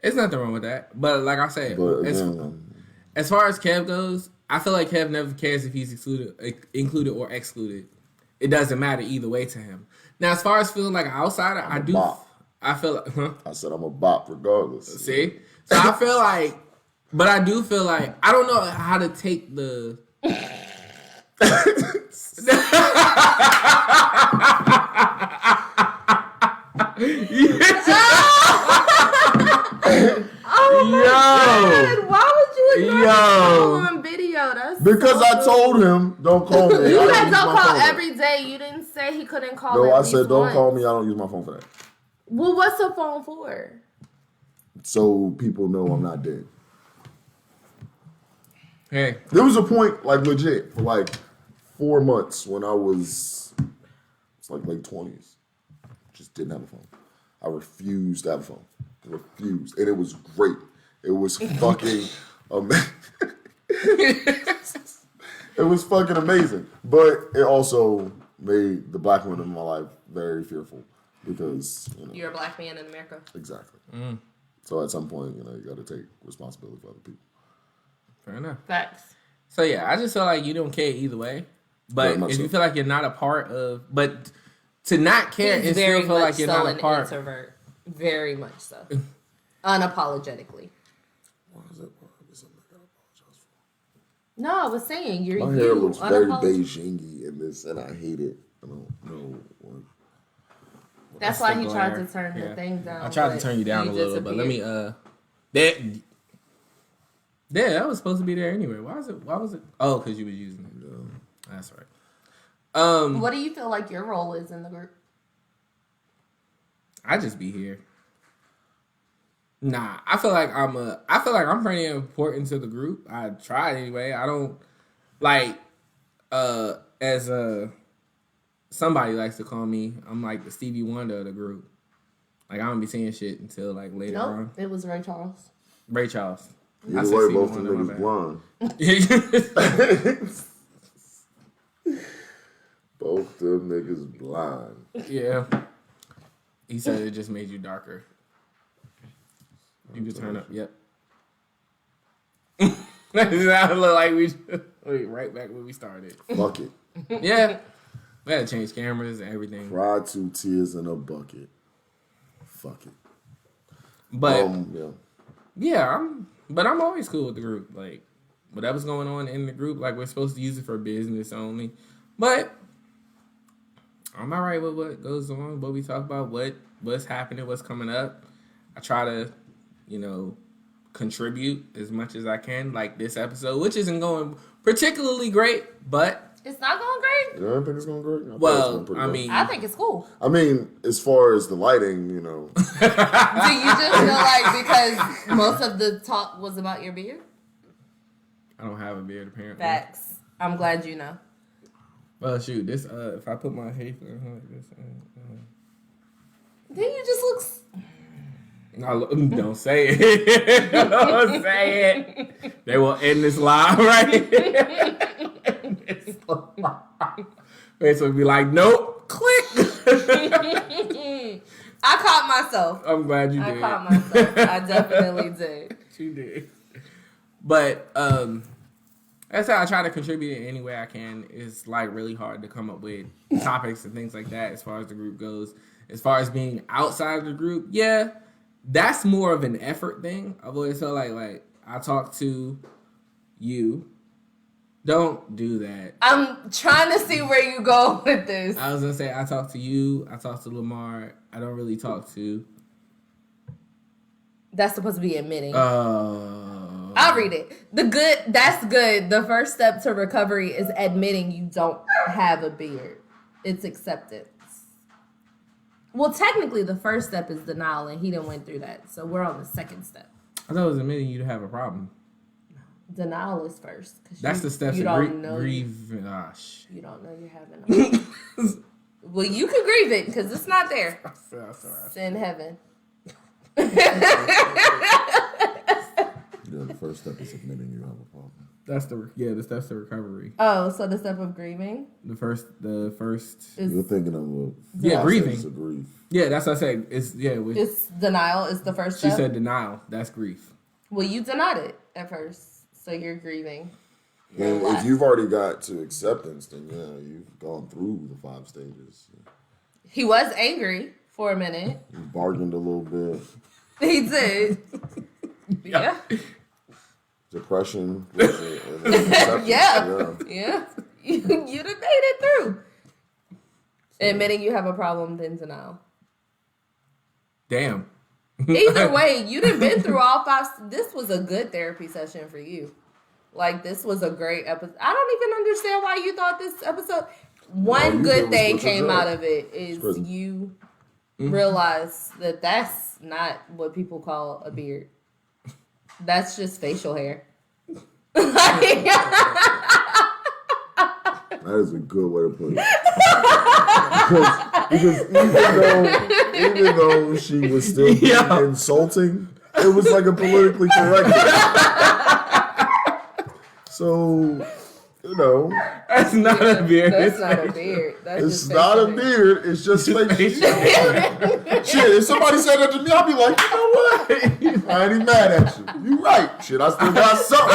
It's nothing wrong with that. But like I said, But again, as far as Kev goes, I feel like Kev never cares if he's included or excluded. It doesn't matter either way to him. Now, as far as feeling like an outsider, I do. bop. I feel like, I said I'm a bop regardless. See? So I feel like, but I do feel like, I don't know how to take the. God, why would you ignore Yo. the on video? That's Because I told him, don't call me. You I said use don't my call phone. every day. You didn't say he couldn't call. No, at I least said don't once. call me. I don't use my phone for that. Well, what's the phone for? So people know I'm not dead. Hey, There was a point, like legit, for like 4 months when I was, it's like late 20s. Just didn't have a phone. I refused to have a phone. Refused. And it was great. It was fucking amazing. It was fucking amazing. But it also made the black women in my life very fearful because, you know. You're a black man in America. Exactly. So at some point, you know, you got to take responsibility for other people. fair enough. Facts. So yeah, I just feel like you don't care either way. But Very much if so. you feel like you're not a part of, but to not care and He's still very feel much like you're so not a an part. introvert. Very much so. Unapologetically. Why is that part of something I got to apologize for? No, I was saying you're My hair looks very Beijing-y in this, and I hate it. I don't know. That's That's why the he tried glare. to turn the thing down. I tried to but turn you down a little, but let me that that was supposed to be there anyway. Why was it? Oh, because you were using it. That's right. What do you feel like your role is in the group? I just be here. Nah, I feel like I'm pretty important to the group. I tried anyway. I don't like as a somebody likes to call me, I'm like the Stevie Wonder of the group. Like I don't be seeing shit until like later on. Nope, it was Ray Charles. Ray Charles. I Either said way, Stevie both of Wonder, them my niggas bad. blind. Both them niggas blind. Yeah. He said it just made you darker. You just turn up. Yep. That look like we right back where we started. Fuck it. Yeah. We had to change cameras and everything. Cried 2 tears in a bucket. Fuck it. But yeah. I'm always cool with the group. Like whatever's going on in the group, like we're supposed to use it for business only. But I'm all right with what goes on, what we talk about, what's happening, what's coming up. I try to, contribute as much as I can, like this episode, which isn't going particularly great, but It's not going great. You don't think it's going great? I I think it's cool. I mean, as far as the lighting, Do you just feel like because most of the talk was about your beard? I don't have a beard apparently. Facts. I'm glad you know. Well, shoot, this if I put my hair like this, Then you just look. no, don't say it. Don't say it. They will end this live right here. Face will be like, nope, click. I caught myself. I'm glad you did. I caught myself. I definitely did. You did. But that's how I try to contribute in any way I can. It's like really hard to come up with topics and things like that as far as the group goes. As far as being outside of the group, yeah, that's more of an effort thing. I've always felt like I talk to you. Don't do that. I'm trying to see where you go with this. I was gonna say I talk to you. I talk to Lamar. I don't really talk to. That's supposed to be admitting. I'll read it. That's good. The first step to recovery is admitting you don't have a beard. It's acceptance. Well, technically, the first step is denial, and he didn't went through that. So we're on the second step. I thought it was admitting you to have a problem. Denial is first. That's the steps you to don't know grieve. Gosh. You don't know you're having a problem. Well, you can grieve it because it's not there. It's in heaven. Yeah, the first step is admitting you have a problem. That's the steps to recovery. Oh, so the step of grieving? The first is, You're thinking of grieving. of grief. Yeah, that's what I said. It's it's denial is the first She step. said denial. That's grief. Well, you denied it at first, so you're grieving. And if you've already got to acceptance, then yeah, you've gone through the 5 stages. He was angry for a minute. You bargained a little bit. He did. Yeah. Depression. Yeah. Yeah. You done made it through. Admitting you have a problem, then denial. Damn. Either way, you done been through all 5. This was a good therapy session for you. Like, this was a great episode. I don't even understand why you thought this episode. One good thing came out of it is you realize that that's not what people call a beard. That's just facial hair. That is a good way to put it. because even though she was still being insulting, it was like a politically correct So, That's not a beard. That's not a beard. That's it's just not a facial beard. It's just facial hair. Shit, if somebody said that to me, I'd be like, you know what? I ain't even mad at you. You right. Shit, I still got something.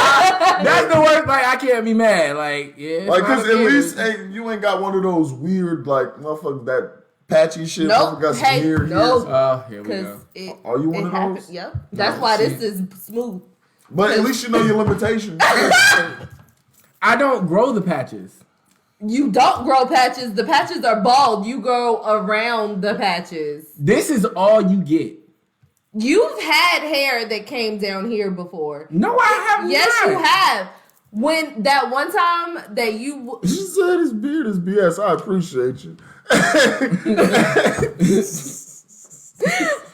That's the worst. Like, I can't be mad. Like, yeah. Like, because at least you ain't got one of those weird, like, motherfuckers that patchy shit. Nope. Got some Hey, hair. nope. Oh, here we go. Are you one of those? Yep. That's why this is smooth. But at least you know your limitations. I don't grow the patches. You don't grow patches. The patches are bald. You grow around the patches. This is all you get. You've had hair that came down here before. No, I have Yes, not. you have. When that one time that you... She said his beard is BS. I appreciate you.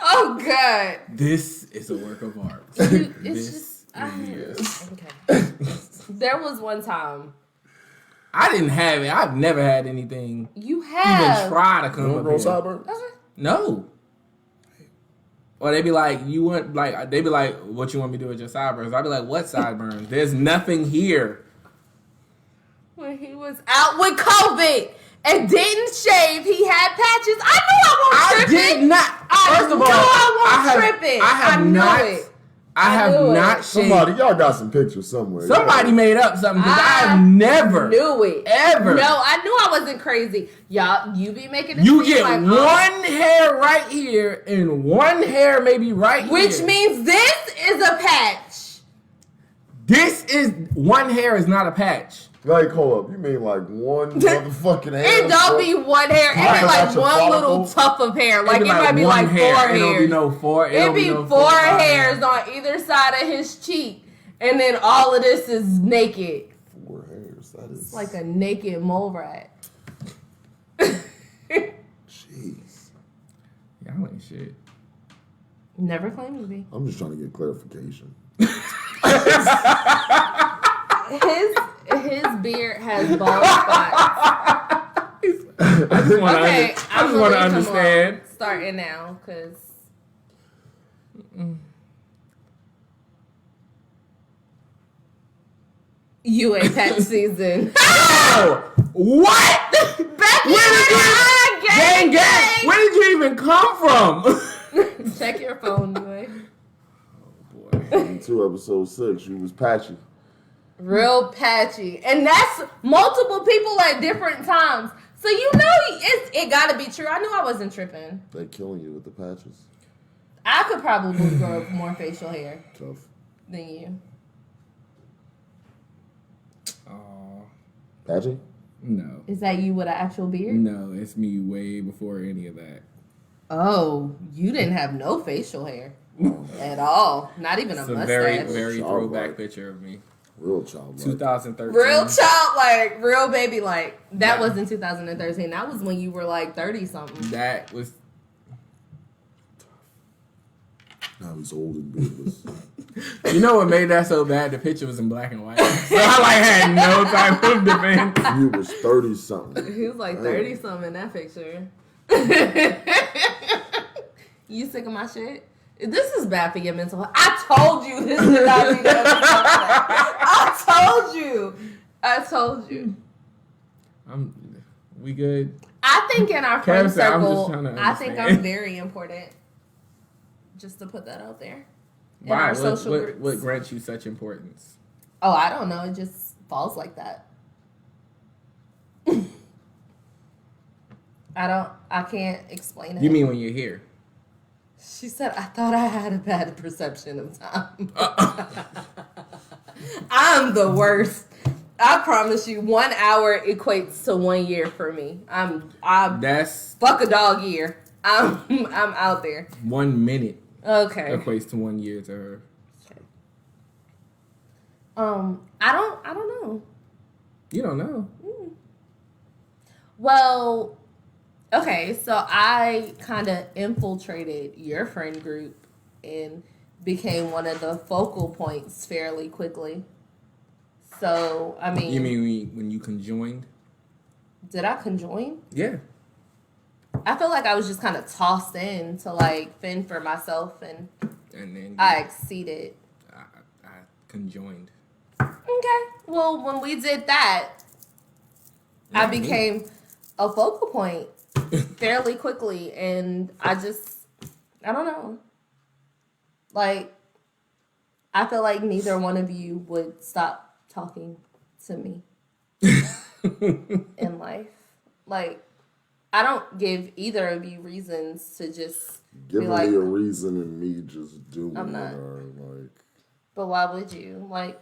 Oh, God. This is a work of art. It's just... Okay. There was one time I didn't have it. I've never had anything You even have. try to You come don't up grow here. sideburns? No. Or they be like, they be like, what you want me to do with your sideburns? I'd be like, what sideburns? There's nothing here. When he was out with COVID and didn't shave, he had patches. I knew I wasn't tripping. Did not. First of all, I wasn't tripping. I have knew not. it. I have knew it. not shaved. Somebody, y'all got some pictures somewhere. Somebody made up something because I I've never Knew it. ever. No, I knew I wasn't crazy. Y'all, you be making it You seem get like, one hair right here and one hair maybe right here. which means this is a patch. This is one hair is not a patch. Like, hold up. You mean like one motherfucking hair? It don't be one hair. It Right. be like That's your one little follicle. tuft of hair. Like it might be one like hair. four It don't be hairs. no four. It be no four five. hairs on either side of his cheek, and then all of this is naked. 4 hairs. That is It's like a naked mole rat. Jeez. Y'all ain't shit. Never claimed to be. I'm just trying to get clarification. His beard has bald spots. I just want to Okay, I'm gonna leave him understand. alone, starting now, cause you ain't patch season. Oh, what? Becky, Gang, gang. Where did you even come from? Check your phone, boy. In 2 episode 6, you was patchy. Real patchy, and that's multiple people at different times. So you know it got to be true. I knew I wasn't tripping. They killing you with the patches. I could probably grow more facial hair Tough. than you. Oh, Patchy? no. Is that you with an actual beard? No, it's me way before any of that. Oh, you didn't have no facial hair at all. Not even a It's a mustache. very, very Childlike. throwback picture of me. Real childlike. 2013. Real childlike, real baby like. That was in 2013. That was when you were like 30 something. That was. Now he's old and beardless. You know what made that so bad? The picture was in black and white. So I like had no type of defense. You was 30 something. He was like 30 something in that picture. You sick of my shit? This is bad for your mental health. I told you this did not be good. I told you. We good? I think in our friend Kev said, I'm just circle, trying to I think I'm understand. very important. Just to put that out there. In Why? our social What groups. grants you such importance? Oh, I don't know. It just falls like that. I can't explain it. You mean when you're here? She said, I thought I had a bad perception of time. I'm the worst. I promise you, 1 hour equates to 1 year for me. I That's fuck a dog year. I'm out there. 1 minute Okay. equates to 1 year to her. I don't know. You don't know. Well, okay, so I kind of infiltrated your friend group and became one of the focal points fairly quickly. So, I mean... You mean when you conjoined? Did I conjoin? Yeah. I feel like I was just kind of tossed in to, like, fend for myself, and And then I exceeded. I conjoined. Okay. Well, when we did that, I became a focal point fairly quickly, and I don't know. Like, I feel like neither one of you would stop talking to me in life. Like, I don't give either of you reasons to just Giving be like, me a reason and me just doing I'm not. it. Or like, but why would you? Like,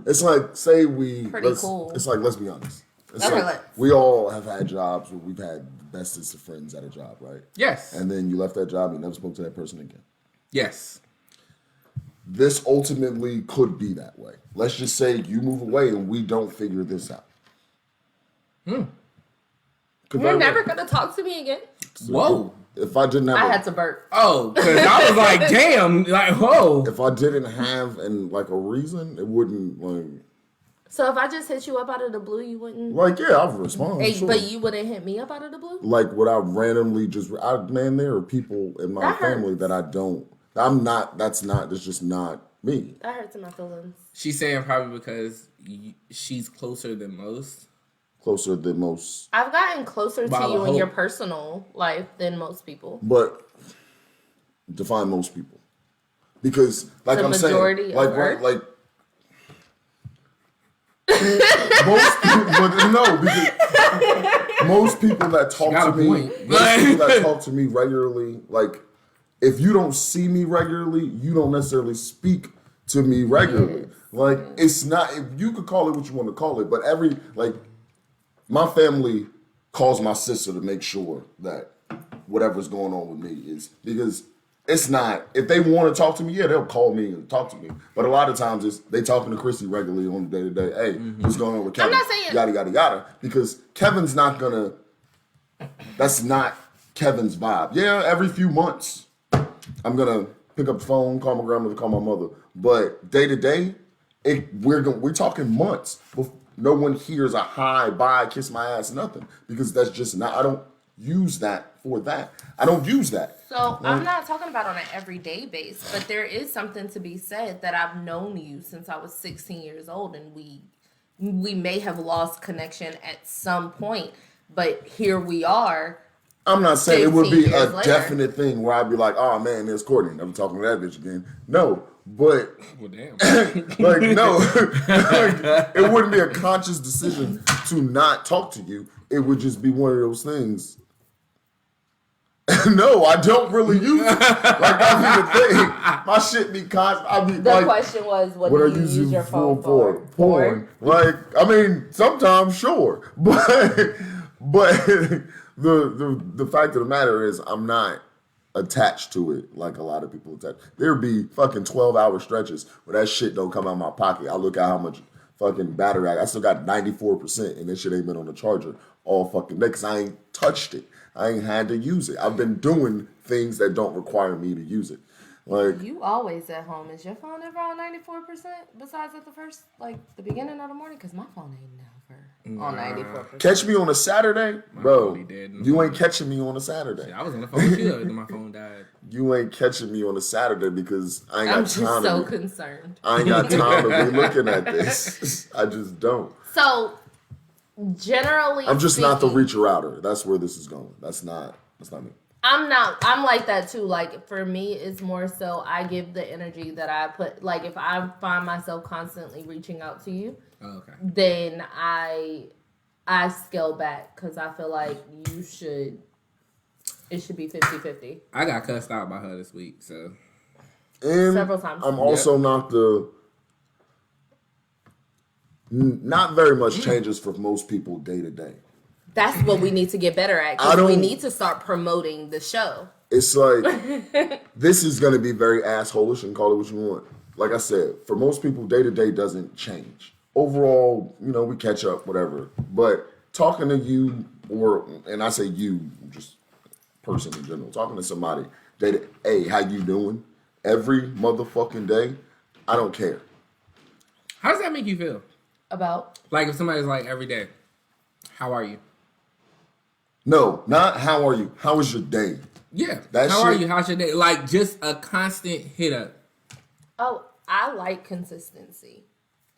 it's like, say we. Pretty cool. It's like, let's be honest. It's Okay, like, let's. we all have had jobs where we've had the bestest of friends at a job, right? Yes. And then you left that job, you never spoke to that person again. Yes. This ultimately could be that way. Let's just say you move away and we don't figure this out. You're never going to talk to me again? Whoa. If I didn't have, I had to burp. Oh, because I was like, damn, like, whoa. if I didn't have like a reason, it wouldn't like. So if I just hit you up out of the blue, you wouldn't. Like, yeah, I'll respond. Hey, Sure. but you wouldn't hit me up out of the blue. Like, would I randomly just? Man, there are people in my That family hurts. that I don't. I'm not. That's just not me. That hurts in my feelings. She's saying probably because she's closer than most. Closer than most. I've gotten closer But I to would you in your hope- personal life than most people. But define most people, because like The I'm majority saying, of like Earth? like most people, but no, because most people that talk got to a me, point. most people that talk to me regularly, like if you don't see me regularly, you don't necessarily speak to me regularly. Yes. Like it's not. You could call it what you want to call it, but my family calls my sister to make sure that whatever's going on with me is because it's not. If they want to talk to me, yeah, they'll call me and talk to me. But a lot of times it's they talking to Chrissy regularly on the day to day. Hey, what's going on with Kevin? not saying- yada yada yada. Because Kevin's not gonna. That's not Kevin's vibe. Yeah, every few months, I'm gonna pick up the phone, call my grandmother, call my mother. But day to day, we're talking months before no one hears a hi, bye, kiss my ass, nothing. Because that's just not. I don't use that for that. I don't use that. So I'm not talking about on an everyday base, but there is something to be said that I've known you since I was 16 years old, and we may have lost connection at some point, but here we are. I'm not saying it would be 15 a years later. definite thing where I'd be like, oh man, there's Courtney. Never talking to that bitch again. No, but Well, damn. like no, like, it wouldn't be a conscious decision to not talk to you. It would just be one of those things. No, I don't really use it. Like that's the thing. My shit be constant. I be The like, question was, what what do I you use use your phone for? Porn. Like, I mean, sometimes sure, but the fact of the matter is, I'm not attached to it like a lot of people attach. There'd be fucking 12-hour stretches where that shit don't come out of my pocket. I look at how much fucking battery I still got 94%, and this shit ain't been on the charger all fucking day because I ain't touched it. I ain't had to use it. I've been doing things that don't require me to use it. Like, You always at home. Is your phone ever on 94%? Besides at the beginning of the morning? Because my phone ain't never on 94%. catch me on a Saturday, bro. phone be dead in the You ain't morning. catching me on a Saturday. I was on the phone with you and my phone died. You ain't catching me on a Saturday because I ain't I'm got just time so to concerned. I ain't got time to be looking at this. I just don't. So, generally I'm just not the speaking, reacher outer. That's where this is going. That's not me. I'm like that too. Like for me, it's more so I give the energy that I put. Like if I find myself constantly reaching out to you, Oh, okay. then I scale back because I feel like it should be 50-50. I got cussed out by her this week, so And Several times. I'm also not not very much changes for most people day to day. That's what we need to get better at. I Because we don't- need to start promoting the show. It's like this is gonna be very assholish and call it what you want. Like I said, for most people, day to day doesn't change. Overall, we catch up, whatever. But talking to you, and I say you, just person in general, talking to somebody, hey, how you doing? Every motherfucking day, I don't care. how does that make you feel? About Like if somebody's like every day, how are you? No, not how are you? How was your day? Yeah. That how are shit- you? How's your day? Like just a constant hit up. I like consistency.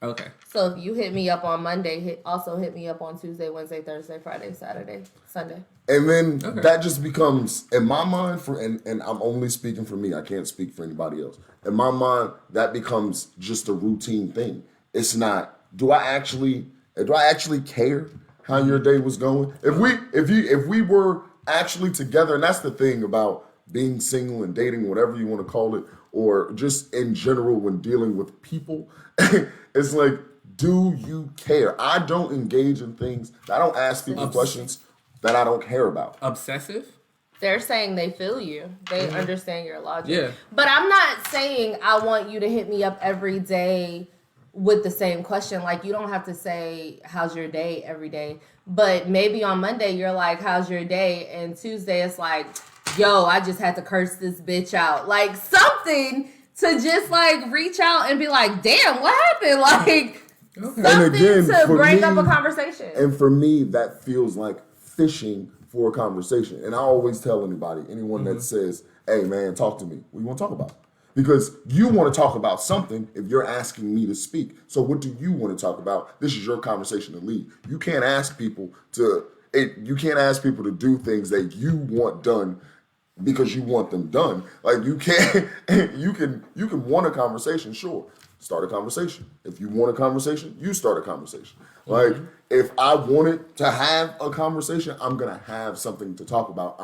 Okay. So if you hit me up on Monday, also hit me up on Tuesday, Wednesday, Thursday, Friday, Saturday, Sunday. And then Okay. that just becomes, in my mind, and I'm only speaking for me, I can't speak for anybody else. In my mind, that becomes just a routine thing. It's not, do I actually care how your day was going? If we were actually together, and that's the thing about being single and dating, whatever you want to call it, or just in general when dealing with people, it's like, do you care? I don't engage in things, I don't ask people questions that I don't care about. Obsessive? They're saying they feel you. They understand your logic. Yeah. But I'm not saying I want you to hit me up every day with the same question. Like, you don't have to say, how's your day every day. But maybe on Monday, you're like, how's your day? And Tuesday, it's like, yo, I just had to curse this bitch out. Like, something to just, like, reach out and be like, damn, what happened? Like, Okay. Something again, to for bring me- up a conversation. And for me, that feels like fishing for a conversation. And I always tell anyone that says, hey man, talk to me. What do you want to talk about? Because you want to talk about something if you're asking me to speak. So what do you want to talk about? This is your conversation to lead. You can't ask people to do things that you want done because you want them done. Like you can't you can want a conversation, sure. Start a conversation. If you want a conversation, you start a conversation. Like if I wanted to have a conversation, I'm gonna have something to talk about.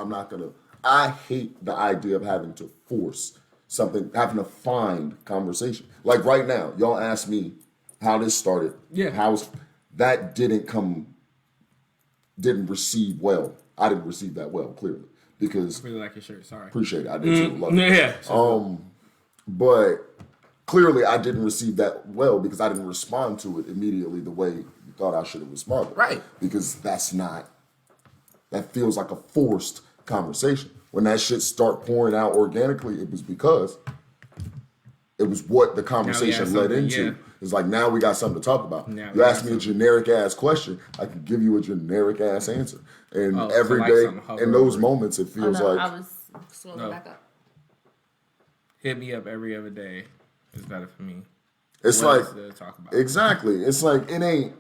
I hate the idea of having to force something, having to find conversation. Like right now, y'all asked me how this started. Yeah. That didn't receive well. I didn't receive that well, clearly. Because Really like your shirt. Sorry. appreciate it. I did too. Love it. Yeah. But clearly I didn't receive that well because I didn't respond to it immediately the way you thought I should have responded. Right. Because that feels like a forced conversation. When that shit start pouring out organically, it was because it was what the conversation led something, into. yeah. It's like, now we got something to talk about. Now You we ask got me a generic ass question, I can give you a generic ass answer. And Oh, so every like day, something hover in those over it. moments, it Oh, feels no, like I was scrolling No. back up. Hit me up every other day. It's better for me. it's What like else to talk about? exactly. It's like it ain't.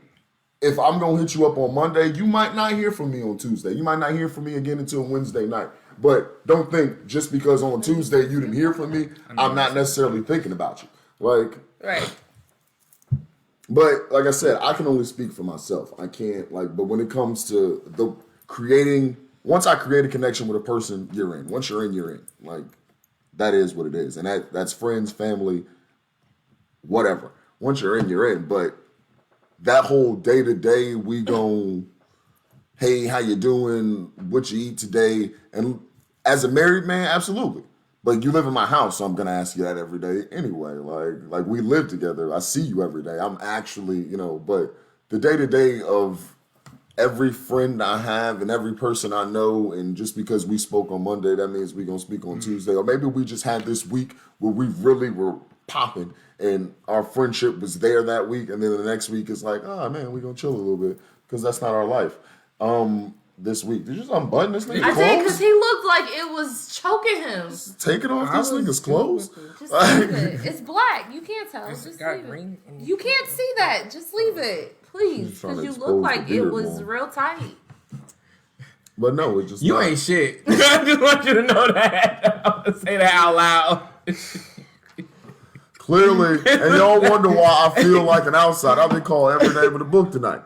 If I'm gonna hit you up on Monday, you might not hear from me on Tuesday. You might not hear from me again until Wednesday night. But don't think just because on Tuesday you didn't hear from me, I'm not necessarily thinking about you. Like, Right. but like I said, I can only speak for myself. I can't but when it comes to once I create a connection with a person, you're in. Once you're in, you're in. Like that is what it is, and that's friends, family, whatever. Once you're in, you're in. But that whole day to day, we gon', hey, how you doing? What you eat today? And as a married man, absolutely. But you live in my house, so I'm gonna ask you that every day anyway. Like we live together. I see you every day. I'm actually, but the day to day of every friend I have and every person I know, and just because we spoke on Monday, that means we're gonna speak on Tuesday. Or maybe we just had this week where we really were popping and our friendship was there that week, and then the next week it's like, oh man, we're gonna chill a little bit because that's not our life. This week, did you just unbutton this nigga's I did because clothes? he looked like it was choking him. Take it off this nigga's clothes. Just leave it. It's black. You can't tell. It's Just got leave green it. and- You can't see that. Just leave it, please, He's trying because to you expose look the like it beard was more. real tight. But no, it's just You not. ain't shit. I just want you to know that. I'm gonna say that out loud. Clearly, and y'all wonder why I feel like an outsider. I've been called every name in the book tonight.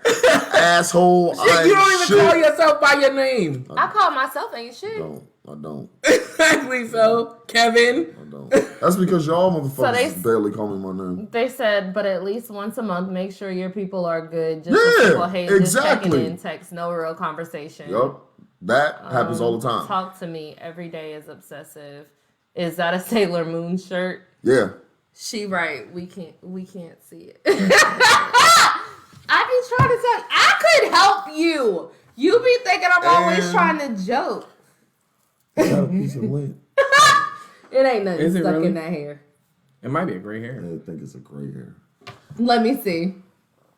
Asshole. I You don't ain't even shit. call yourself by your name. I call myself ain't shit. I don't. Exactly so, Kevin. I don't. That's because y'all motherfuckers they- just barely call me my name. They said, but at least once a month, make sure your people are good. Just Yeah, people hate just exactly. checking in, text, no real conversation. Yup. That happens all the time. Talk to me every day is obsessive. Is that a Sailor Moon shirt? Yeah. She right. We can't see it. I be trying to tell. I could help you. You be thinking I'm always And- trying to joke. Got a piece of lint. It ain't nothing Is it stuck really? in that hair. It might be a gray hair. I think it's a gray hair. Let me see.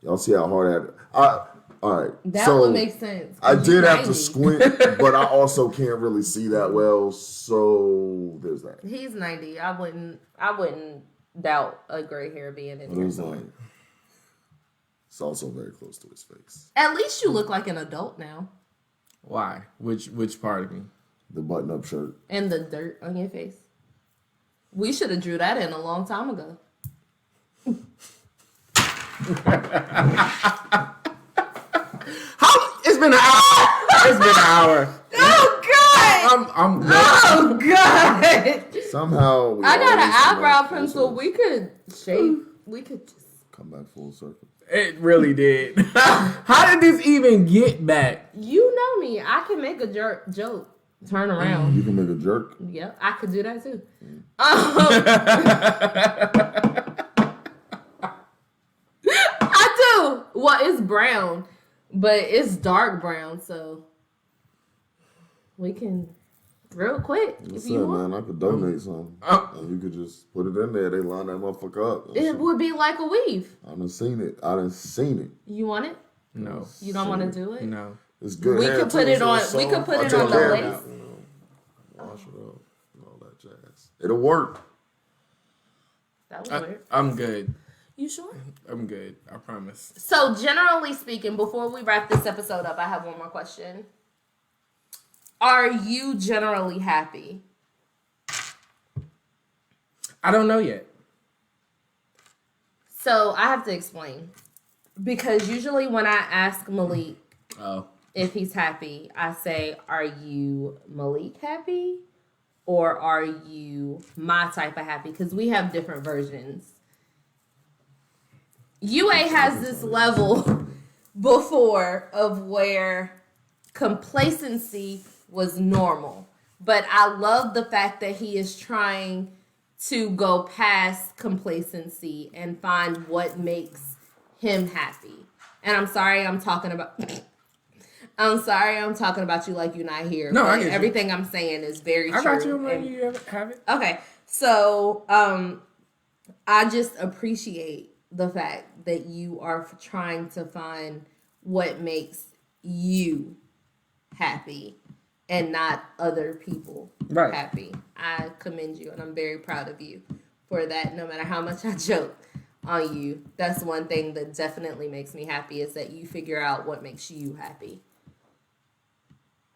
Y'all see how hard all right. That so would make sense. I 'cause you did have to 90. squint, but I also can't really see that well. So there's that. He's 90. I wouldn't doubt a gray hair being in But it here. was like, it's also very close to his face. At least you look like an adult now. Why? Which part of me? The button-up shirt. And the dirt on your face. We should have drew that in a long time ago. It's been an hour. It's been an hour. Oh God! I'm Oh God! Somehow we I got an always come eyebrow back full pencil. circle. We could shape. We could just. Come back full circle. It really did. How did this even get back? You know me. I can make a joke. Turn around. You can make a jerk. Yep, I could do that too. I do. Well, it's brown, but it's dark brown, so we can. real quick. I If said, you want. man, I could donate some. And you could just put it in there. They line that motherfucker up. It would be like a weave. I done seen it. You want it? No. You don't want to do it? No. It's good. We hair, could put too, it so on. it's We soft. could put I'll it take on the care of lace. that, wash it up and all that jazz. It'll work. That was weird. I'm good. You sure? I'm good. I promise. So generally speaking, before we wrap this episode up, I have one more question. Are you generally happy? I don't know yet. So I have to explain. Because usually when I ask Malik if he's happy, I say, are you Malik happy? Or are you my type of happy? Because we have different versions. UA has this level before of where complacency was normal. But I love the fact that he is trying to go past complacency and find what makes him happy. And I'm sorry I'm talking about you like you're not here. No, but I get you. everything I'm saying is very true. I got you. I'm letting And- you have it. Okay, so I just appreciate the fact that you are trying to find what makes you happy and not other people Right. happy. I commend you, and I'm very proud of you for that. No matter how much I joke on you, that's one thing that definitely makes me happy is that you figure out what makes you happy.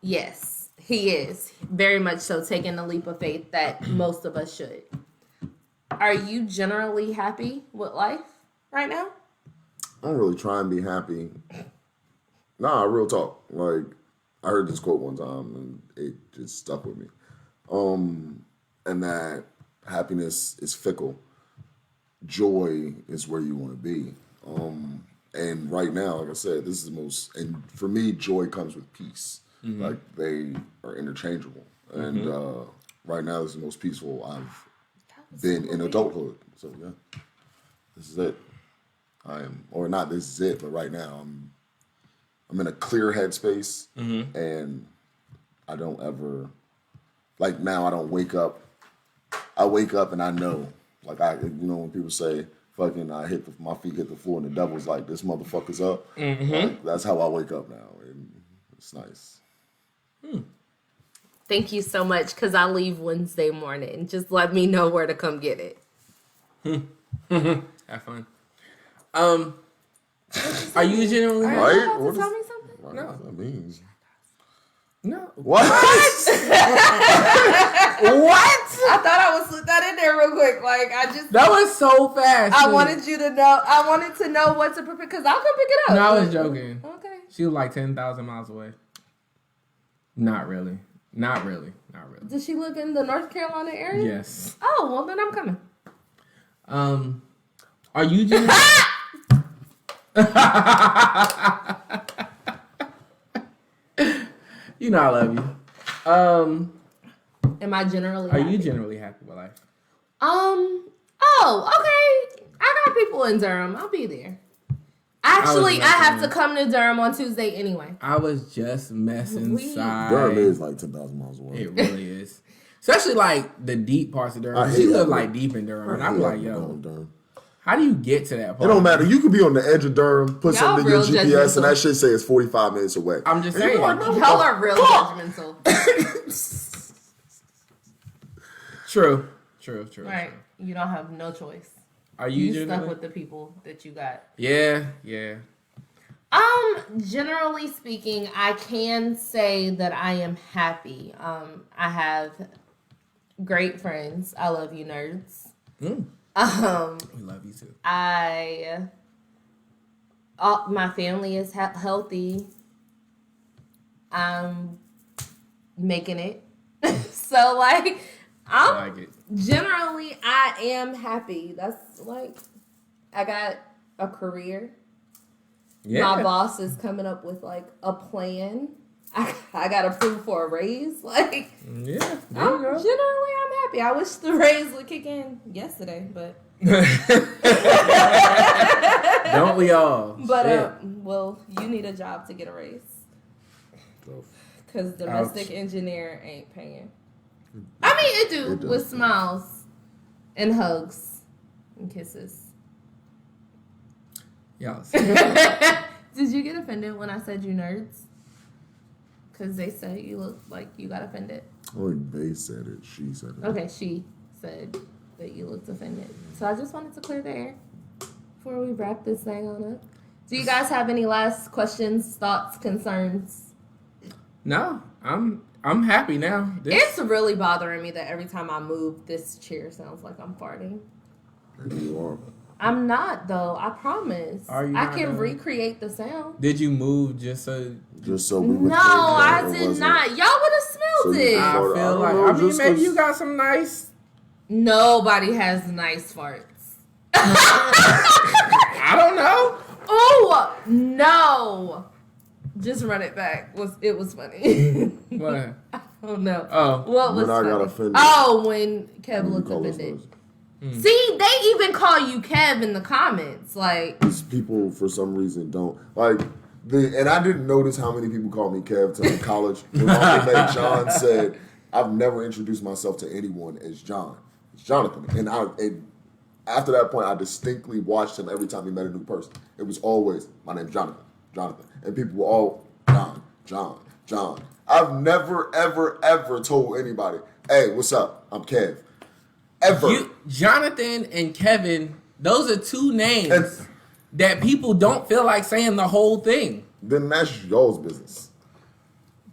Yes, he is very much so taking the leap of faith that most of us should. Are you generally happy with life right now? I don't really try and be happy. Nah, real talk. Like, I heard this quote one time and it just stuck with me. And that happiness is fickle. Joy is where you want to be. And right now, like I said, this is the most, and for me, joy comes with peace. Mm-hmm. Like, they are interchangeable. And right now, this is the most peaceful I've been in adulthood. So, yeah, this is it. I am, or not this is it, but right now, I'm in a clear headspace, and I don't ever, like now I don't wake up. I wake up and I know, like when people say, fucking, my feet hit the floor and the devil's like, this motherfucker's up. Like, that's how I wake up now, and it's nice. Thank you so much, because I leave Wednesday morning. Just let me know where to come get it. Have fun. Are you generally Right? You What about to tell is- me something? Right, No. what that means? No. What? What? I thought I would slip that in there real quick. Like, That was so fast. I too. wanted you to know. I wanted to know what to prepare, because I'll come pick it up. No, I was but- joking. Okay. She was like 10,000 miles away. Not really. Not really. Not really. Does she live in the North Carolina area? Yes. Oh, well, then I'm coming. Are you generally... You know I love you. Am I generally Are happy? you generally happy with life? Oh, okay. I got people in Durham. I'll be there. Actually, I have to come to Durham on Tuesday anyway. I was just messing side. Durham is like 10,000 miles away. It really is. Especially like the deep parts of Durham. I hate She live that. like deep in Durham. And I'm like, yo, Durham. how do you get to that It part? don't matter. You could be on the edge of Durham, put Y'all something in your real GPS, and judgmental. that shit say it's 45 minutes away. I'm just And you saying. like, "Man, what Y'all the are real fuck?" judgmental. True. Right. You don't have no choice. Are you You stuck generally? with the people that you got. Yeah. Generally speaking, I can say that I am happy. I have great friends. I love you, nerds. We love you too. My family is healthy. I'm making it. So, like, I like it. generally, I am happy. That's like, I got a career. Yeah. My boss is coming up with like a plan. I got approved for a raise. Like, Yeah. There generally, you I'm happy. I wish the raise would kick in yesterday, but go. Don't we all? Shit. well, you need a job to get a raise because domestic engineer ain't paying. I mean, it do It does. with smiles and hugs and kisses. Y'all. Did you get offended when I said you nerds? Because they said you look like you got offended. Oh, they said it. She said it. Okay, she said that you looked offended. So I just wanted to clear the air before we wrap this thing on up. Do you guys have any last questions, thoughts, concerns? No, I'm happy now. It's really bothering me that every time I move, this chair sounds like I'm farting. Maybe you are. I'm not, though. I promise. Are you I not, can though? recreate the sound. Did you move just so? Just so we would No, think that I it did wasn't- not. Y'all would have So smelled you- it. I I feel don't like. know, I mean, just maybe 'cause- you got some nice. Nobody has nice farts. I don't know. Oh no! Just run it back. It was funny. What? Oh no. Oh. What was When I got funny? offended. Oh, when Kev You looked call us offended. nerds. See, they even call you Kev in the comments. Like, These people, for some reason, don't like. And I didn't notice how many people called me Kev till in college. When my roommate John said, "I've never introduced myself to anyone as John. It's Jonathan." And after that point, I distinctly watched him every time he met a new person. It was always, "My name's Jonathan, Jonathan," and people were all John. I've never, ever, ever told anybody, "Hey, what's up? I'm Kev." Ever. Jonathan and Kevin, those are two names And- that people don't feel like saying the whole thing. Then that's y'all's business.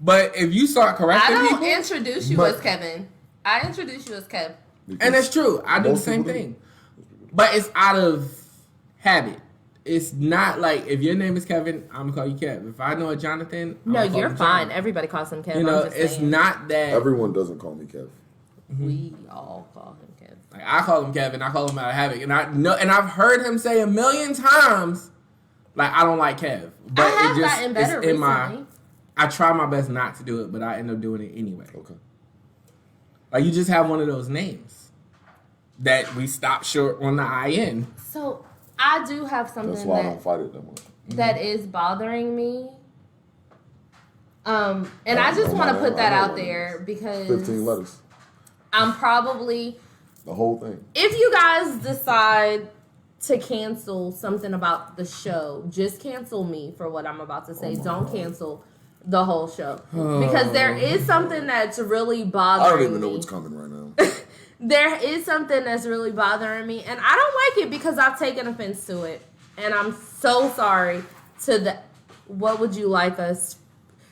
But if you start I correcting don't people, introduce you But- as Kevin. I introduce you as Kev. and it's true, I do the Most same people do. thing. But it's out of habit. It's not like if your name is Kevin, I'm gonna call you Kev. If I know a Jonathan, I'm No, gonna call you're him fine. John. Everybody calls him Kev. You know, I'm just it's saying. not that. Everyone doesn't call me Kev. We all call him Kev. Like I call him Kevin, I call him out of habit, and I know, and I've heard him say a million times, like I don't like Kev, but I have it just gotten better it's in recently. my. I try my best not to do it, but I end up doing it anyway. Okay. Like you just have one of those names that we stop short on the IN. So I do have That's something why I don't fight it that much. that is bothering me. And I I just know want to my put name. that I know out what it there is. because 15 letters. I'm probably, The whole thing. if you guys decide to cancel something about the show, just cancel me for what I'm about to say. Don't cancel the whole show. Because there is something that's really I bothering don't even know me. what's coming right now. There is something that's really bothering me, and I don't like it because I've taken offense to it. And I'm so sorry to the, what would you like us?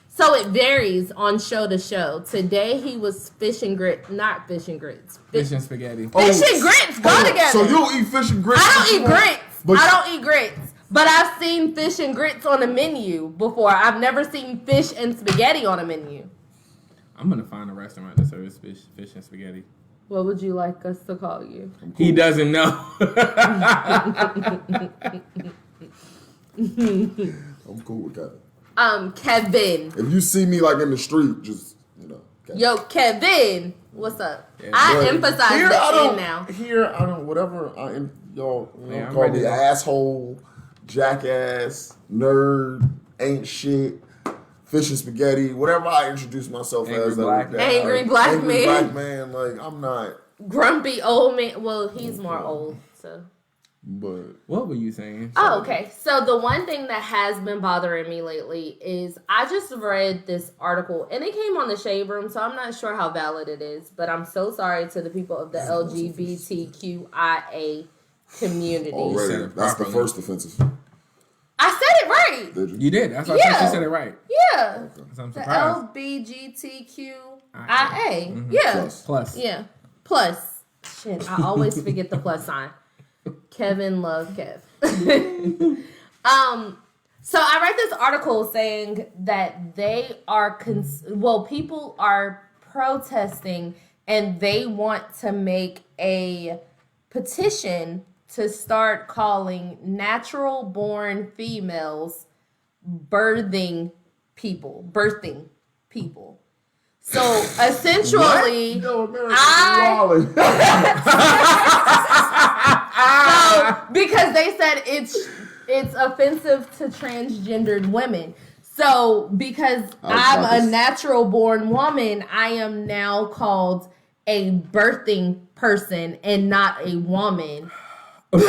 So it varies on show to show. Today he was fish and grits, not fish and grits. Fish and spaghetti. Fish and grits go hold on. together. So you'll eat fish and grits? I don't eat grits. But- I don't eat grits. But I've seen fish and grits on a menu before. I've never seen fish and spaghetti on a menu. I'm gonna find a restaurant that serves fish and spaghetti. What would you like us to call you? He doesn't know. I'm cool with that. Kevin. If you see me like in the street, just, Kevin. Yo, Kevin. What's up? Yeah, I But emphasize here the I don't- N now. Here, I don't, whatever, y'all Yeah, I'm call ready me to- asshole, jackass, nerd, ain't shit, fish and spaghetti, whatever I introduce myself Angry as. black man. Angry black angry man. black man, like, I'm not, Grumpy old man. Well, he's more old, so. but What were you saying? Oh, okay. So the one thing that has been bothering me lately is I just read this article and it came on the Shade Room, so I'm not sure how valid it is, but I'm so sorry to the people of the LGBTQIA community. already, said it that's the properly. first offensive. I said it right. Did you? You did. That's why Yeah. you said it right. Yeah. So I'm The surprised. LBGTQIA. Yeah. Plus. Plus. Yeah. Plus. Shit, I always forget the plus sign. Kevin love Kev. So I read this article saying that they are people are protesting and they want to make a petition to start calling natural born females birthing people. So essentially, Yo, America, I- wildin'. so, because they said it's offensive to transgendered women. So because I'm a natural born woman, I am now called a birthing person and not a woman. Could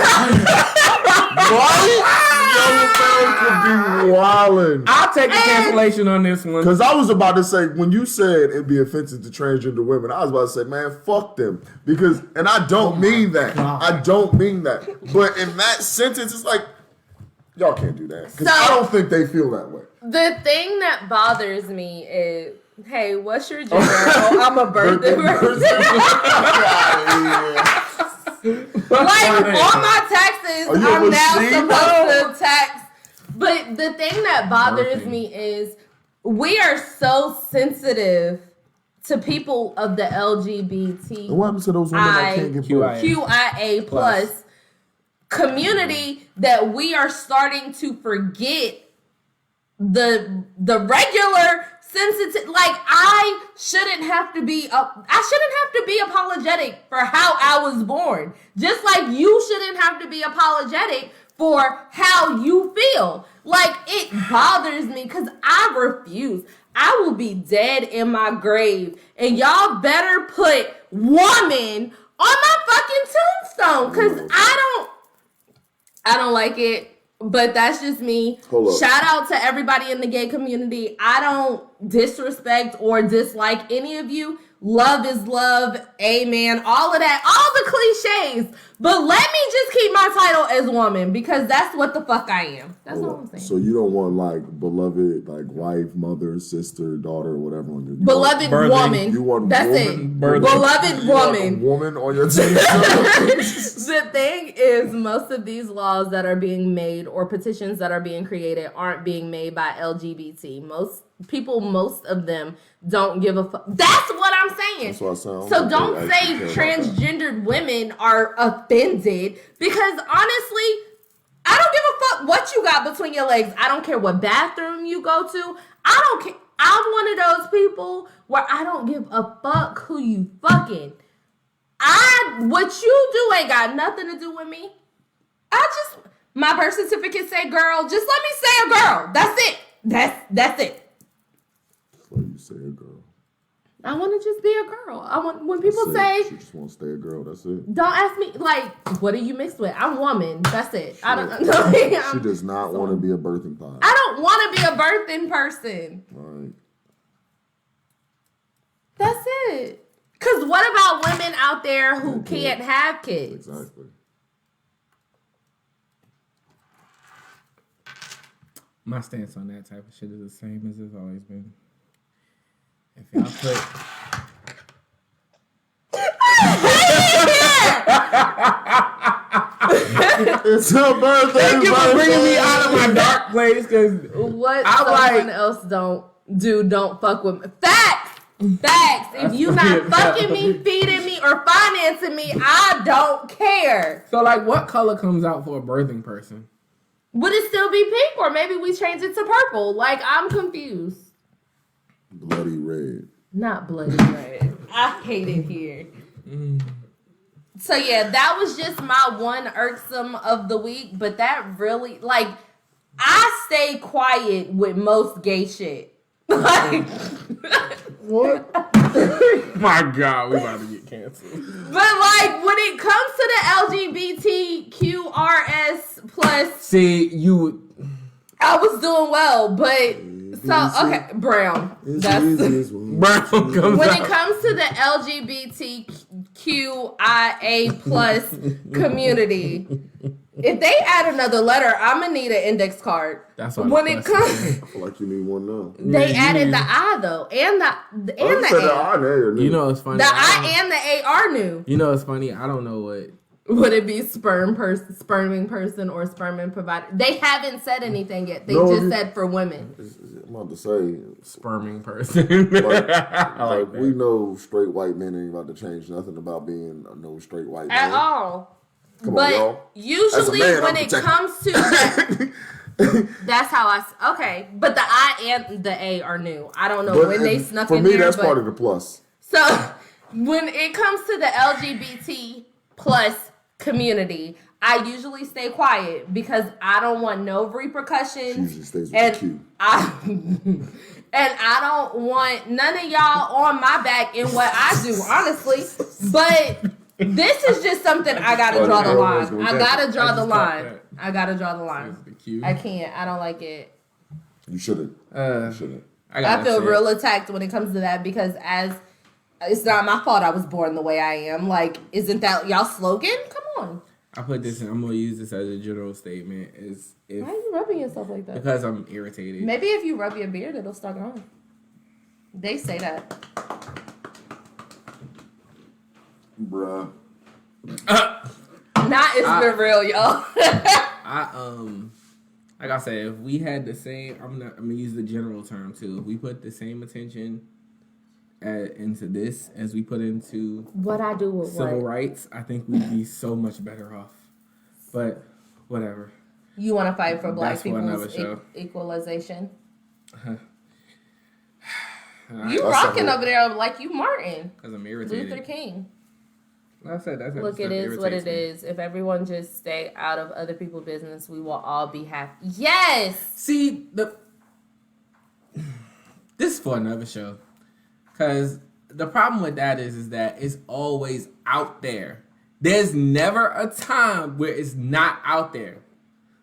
be wildin'. I'll take the cancellation on this one. Because I was about to say, when you said it'd be offensive to transgender women, I was about to say, man, fuck them. Because, and I don't mean that. I don't mean that. But in that sentence, it's like, y'all can't do that. Because I don't think they feel that way. The thing that bothers me is, hey, what's your gender? Oh, I'm a birthday person. Like, on my taxes, I'm now supposed to tax. But the thing that bothers me is we are so sensitive to people of the LGBT. What happens to those women that can't get QIA plus community that we are starting to forget the regular sensitive. Like, I shouldn't have to be apologetic for how I was born. Just like you shouldn't have to be apologetic for how you feel. Like, it bothers me because I refuse. I will be dead in my grave, and y'all better put woman on my fucking tombstone because I don't like it. But that's just me. Shout out to everybody in the gay community. I don't disrespect or dislike any of you. Love is love. Amen. All of that. All the cliches. But let me just keep my title as woman because that's what the fuck I am. That's all I'm saying. So you don't want like beloved, like wife, mother, sister, daughter, whatever. Beloved woman. You want that's woman? it. Beloved woman. Woman on your team. The thing is, most of these laws that are being made or petitions that are being created aren't being made by LGBT. Most of them don't give a fuck. That's what I'm saying. That's what I sound. So don't say transgendered women are offended because honestly, I don't give a fuck what you got between your legs. I don't care what bathroom you go to. I don't care. I'm one of those people where I don't give a fuck who you fucking. What you do ain't got nothing to do with me. My birth certificate say girl. Just let me say a girl. That's it. That's it. Why you say a girl? I want to just be a girl. When people say she just want to stay a girl. That's it. Don't ask me like what are you mixed with? I'm woman. That's it. I don't know. She does not want to be a birthing pod. I don't want to be a birthing person. All right. That's it. Cause what about women out there who can't have kids? Exactly. My stance on that type of shit is the same as it's always been. If y'all put it's her birthday. Thank you for bringing me out of my dark place. Cause what someone else don't fuck with me. Facts. If you not fucking me, feeding me, or financing me, I don't care. So like, what color comes out for a birthing person? Would it still be pink, or maybe we change it to purple? Like, I'm confused. Bloody red. Not bloody red. I hate it here. So yeah, that was just my one irksome of the week. But that really, like, I stay quiet with most gay shit. Like, what? My God, we about to get canceled. But like, when it comes to the LGBTQRS plus, see you. I was doing well, but so okay, Brown. That's Brown comes when out. it comes to the LGBTQIA plus community. If they add another letter, I'm gonna need an index card. That's what when it comes. I feel like you need one now. They added the I though, and the A. You know it's funny. The I and the A are new. You know it's funny. I don't know what. Would it be sperming person, or sperming provider? They haven't said anything yet. They just said for women. I'm about to say sperming person. like we know straight white men ain't about to change nothing about being no straight white man. At all. Come but on, y'all. Usually when it comes to that, that's how okay. But the I and the A are new. I don't know when they snuck in there. For me, that's part of the plus. So when it comes to the LGBT plus community, I usually stay quiet because I don't want no repressions. She usually stays with the Q. And I don't want none of y'all on my back in what I do, honestly. But this is just something I gotta draw the line. I gotta draw the line. I gotta draw the line. I can't. I don't like it. You shouldn't. You shouldn't. I feel real attacked when it comes to that because it's not my fault I was born the way I am. Like, isn't that y'all slogan? Come on. I put this in. I'm gonna use this as a general statement. Why are you rubbing yourself like that? Because I'm irritated. Maybe if you rub your beard, it'll start growing. They say that. Bruh. Been real, y'all. Like I said, if we had the same, I'm gonna use the general term too. If we put the same attention into this as we put into what I do with civil rights, I think we'd be so much better off. But whatever. You want to fight for black That's for another people's show. Equalization? You rocking over there like you Martin. Because I'm irritated. Luther King. Like I said, that's Look, it is what it is. If everyone just stay out of other people's business, we will all be happy. Yes! See, this is for another show. Because the problem with that is that it's always out there. There's never a time where it's not out there.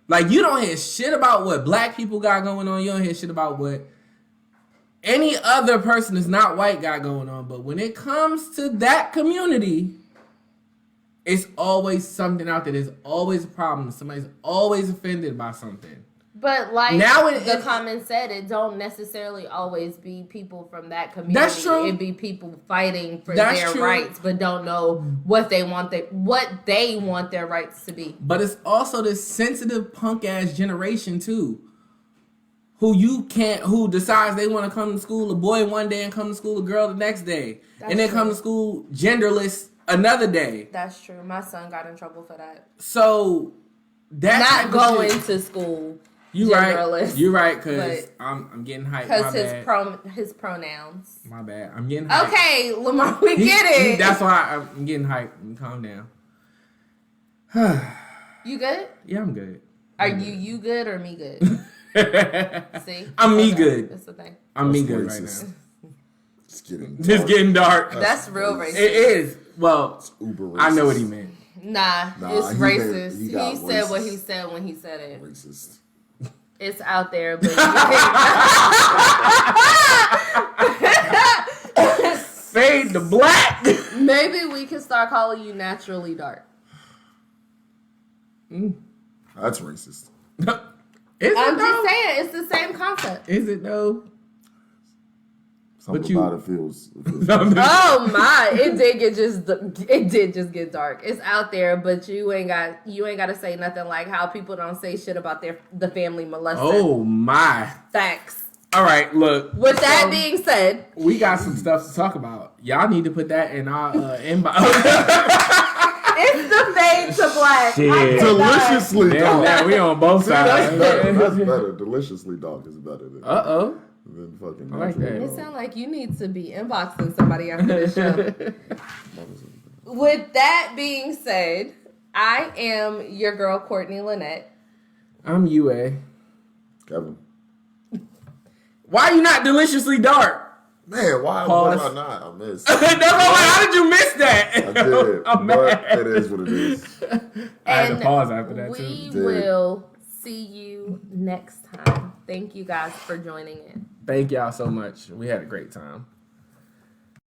Like, you don't hear shit about what black people got going on. You don't hear shit about what any other person that's not white got going on. But when it comes to that community, it's always something out there. There's always a problem. Somebody's always offended by something. But like now the comment said, it don't necessarily always be people from that community. That's true. It be people fighting for their rights, but don't know what they want their rights to be. But it's also this sensitive punk ass generation too, who decides they want to come to school a boy one day and come to school a girl the next day, and then come to school genderless another day. That's true. My son got in trouble for that. So that's not going to school. You right. You're right. Because I'm getting hyped. Because his pronouns. My bad. I'm getting hyped. Okay, Lamar, we get it. That's why I'm getting hyped. Calm down. You good? Yeah, I'm good. Are you good or me good? See, I'm me good. That's the thing. I'm me good right now. Just getting dark. That's real racist. It is. Well, it's uber racist. I know what he meant. Nah, it's racist. He said what he said when he said it. Racist. It's out there, but Fade the black. Maybe we can start calling you naturally dark. That's racist. I'm just saying, it's the same concept. Is it though? Something about it feels oh my! It did just get dark. It's out there, but you ain't got to say nothing like how people don't say shit about the family molester. Oh my! Thanks. All right, look. With that being said, we got some stuff to talk about. Y'all need to put that in our inbox. It's the fade to black. Shit. Deliciously dark. Yeah, we on both sides. That's better. Deliciously dark is better than. Than fucking. I like that. It sounds like you need to be inboxing somebody after this show. With that being said, I am your girl Courtney Lynette. I'm UA. Kevin. Why are you not deliciously dark? Man, why was I not? I missed. How did you miss that? I did. But it is what it is. I had to pause after that too. We will see you next time. Thank you guys for joining in. Thank y'all so much. We had a great time.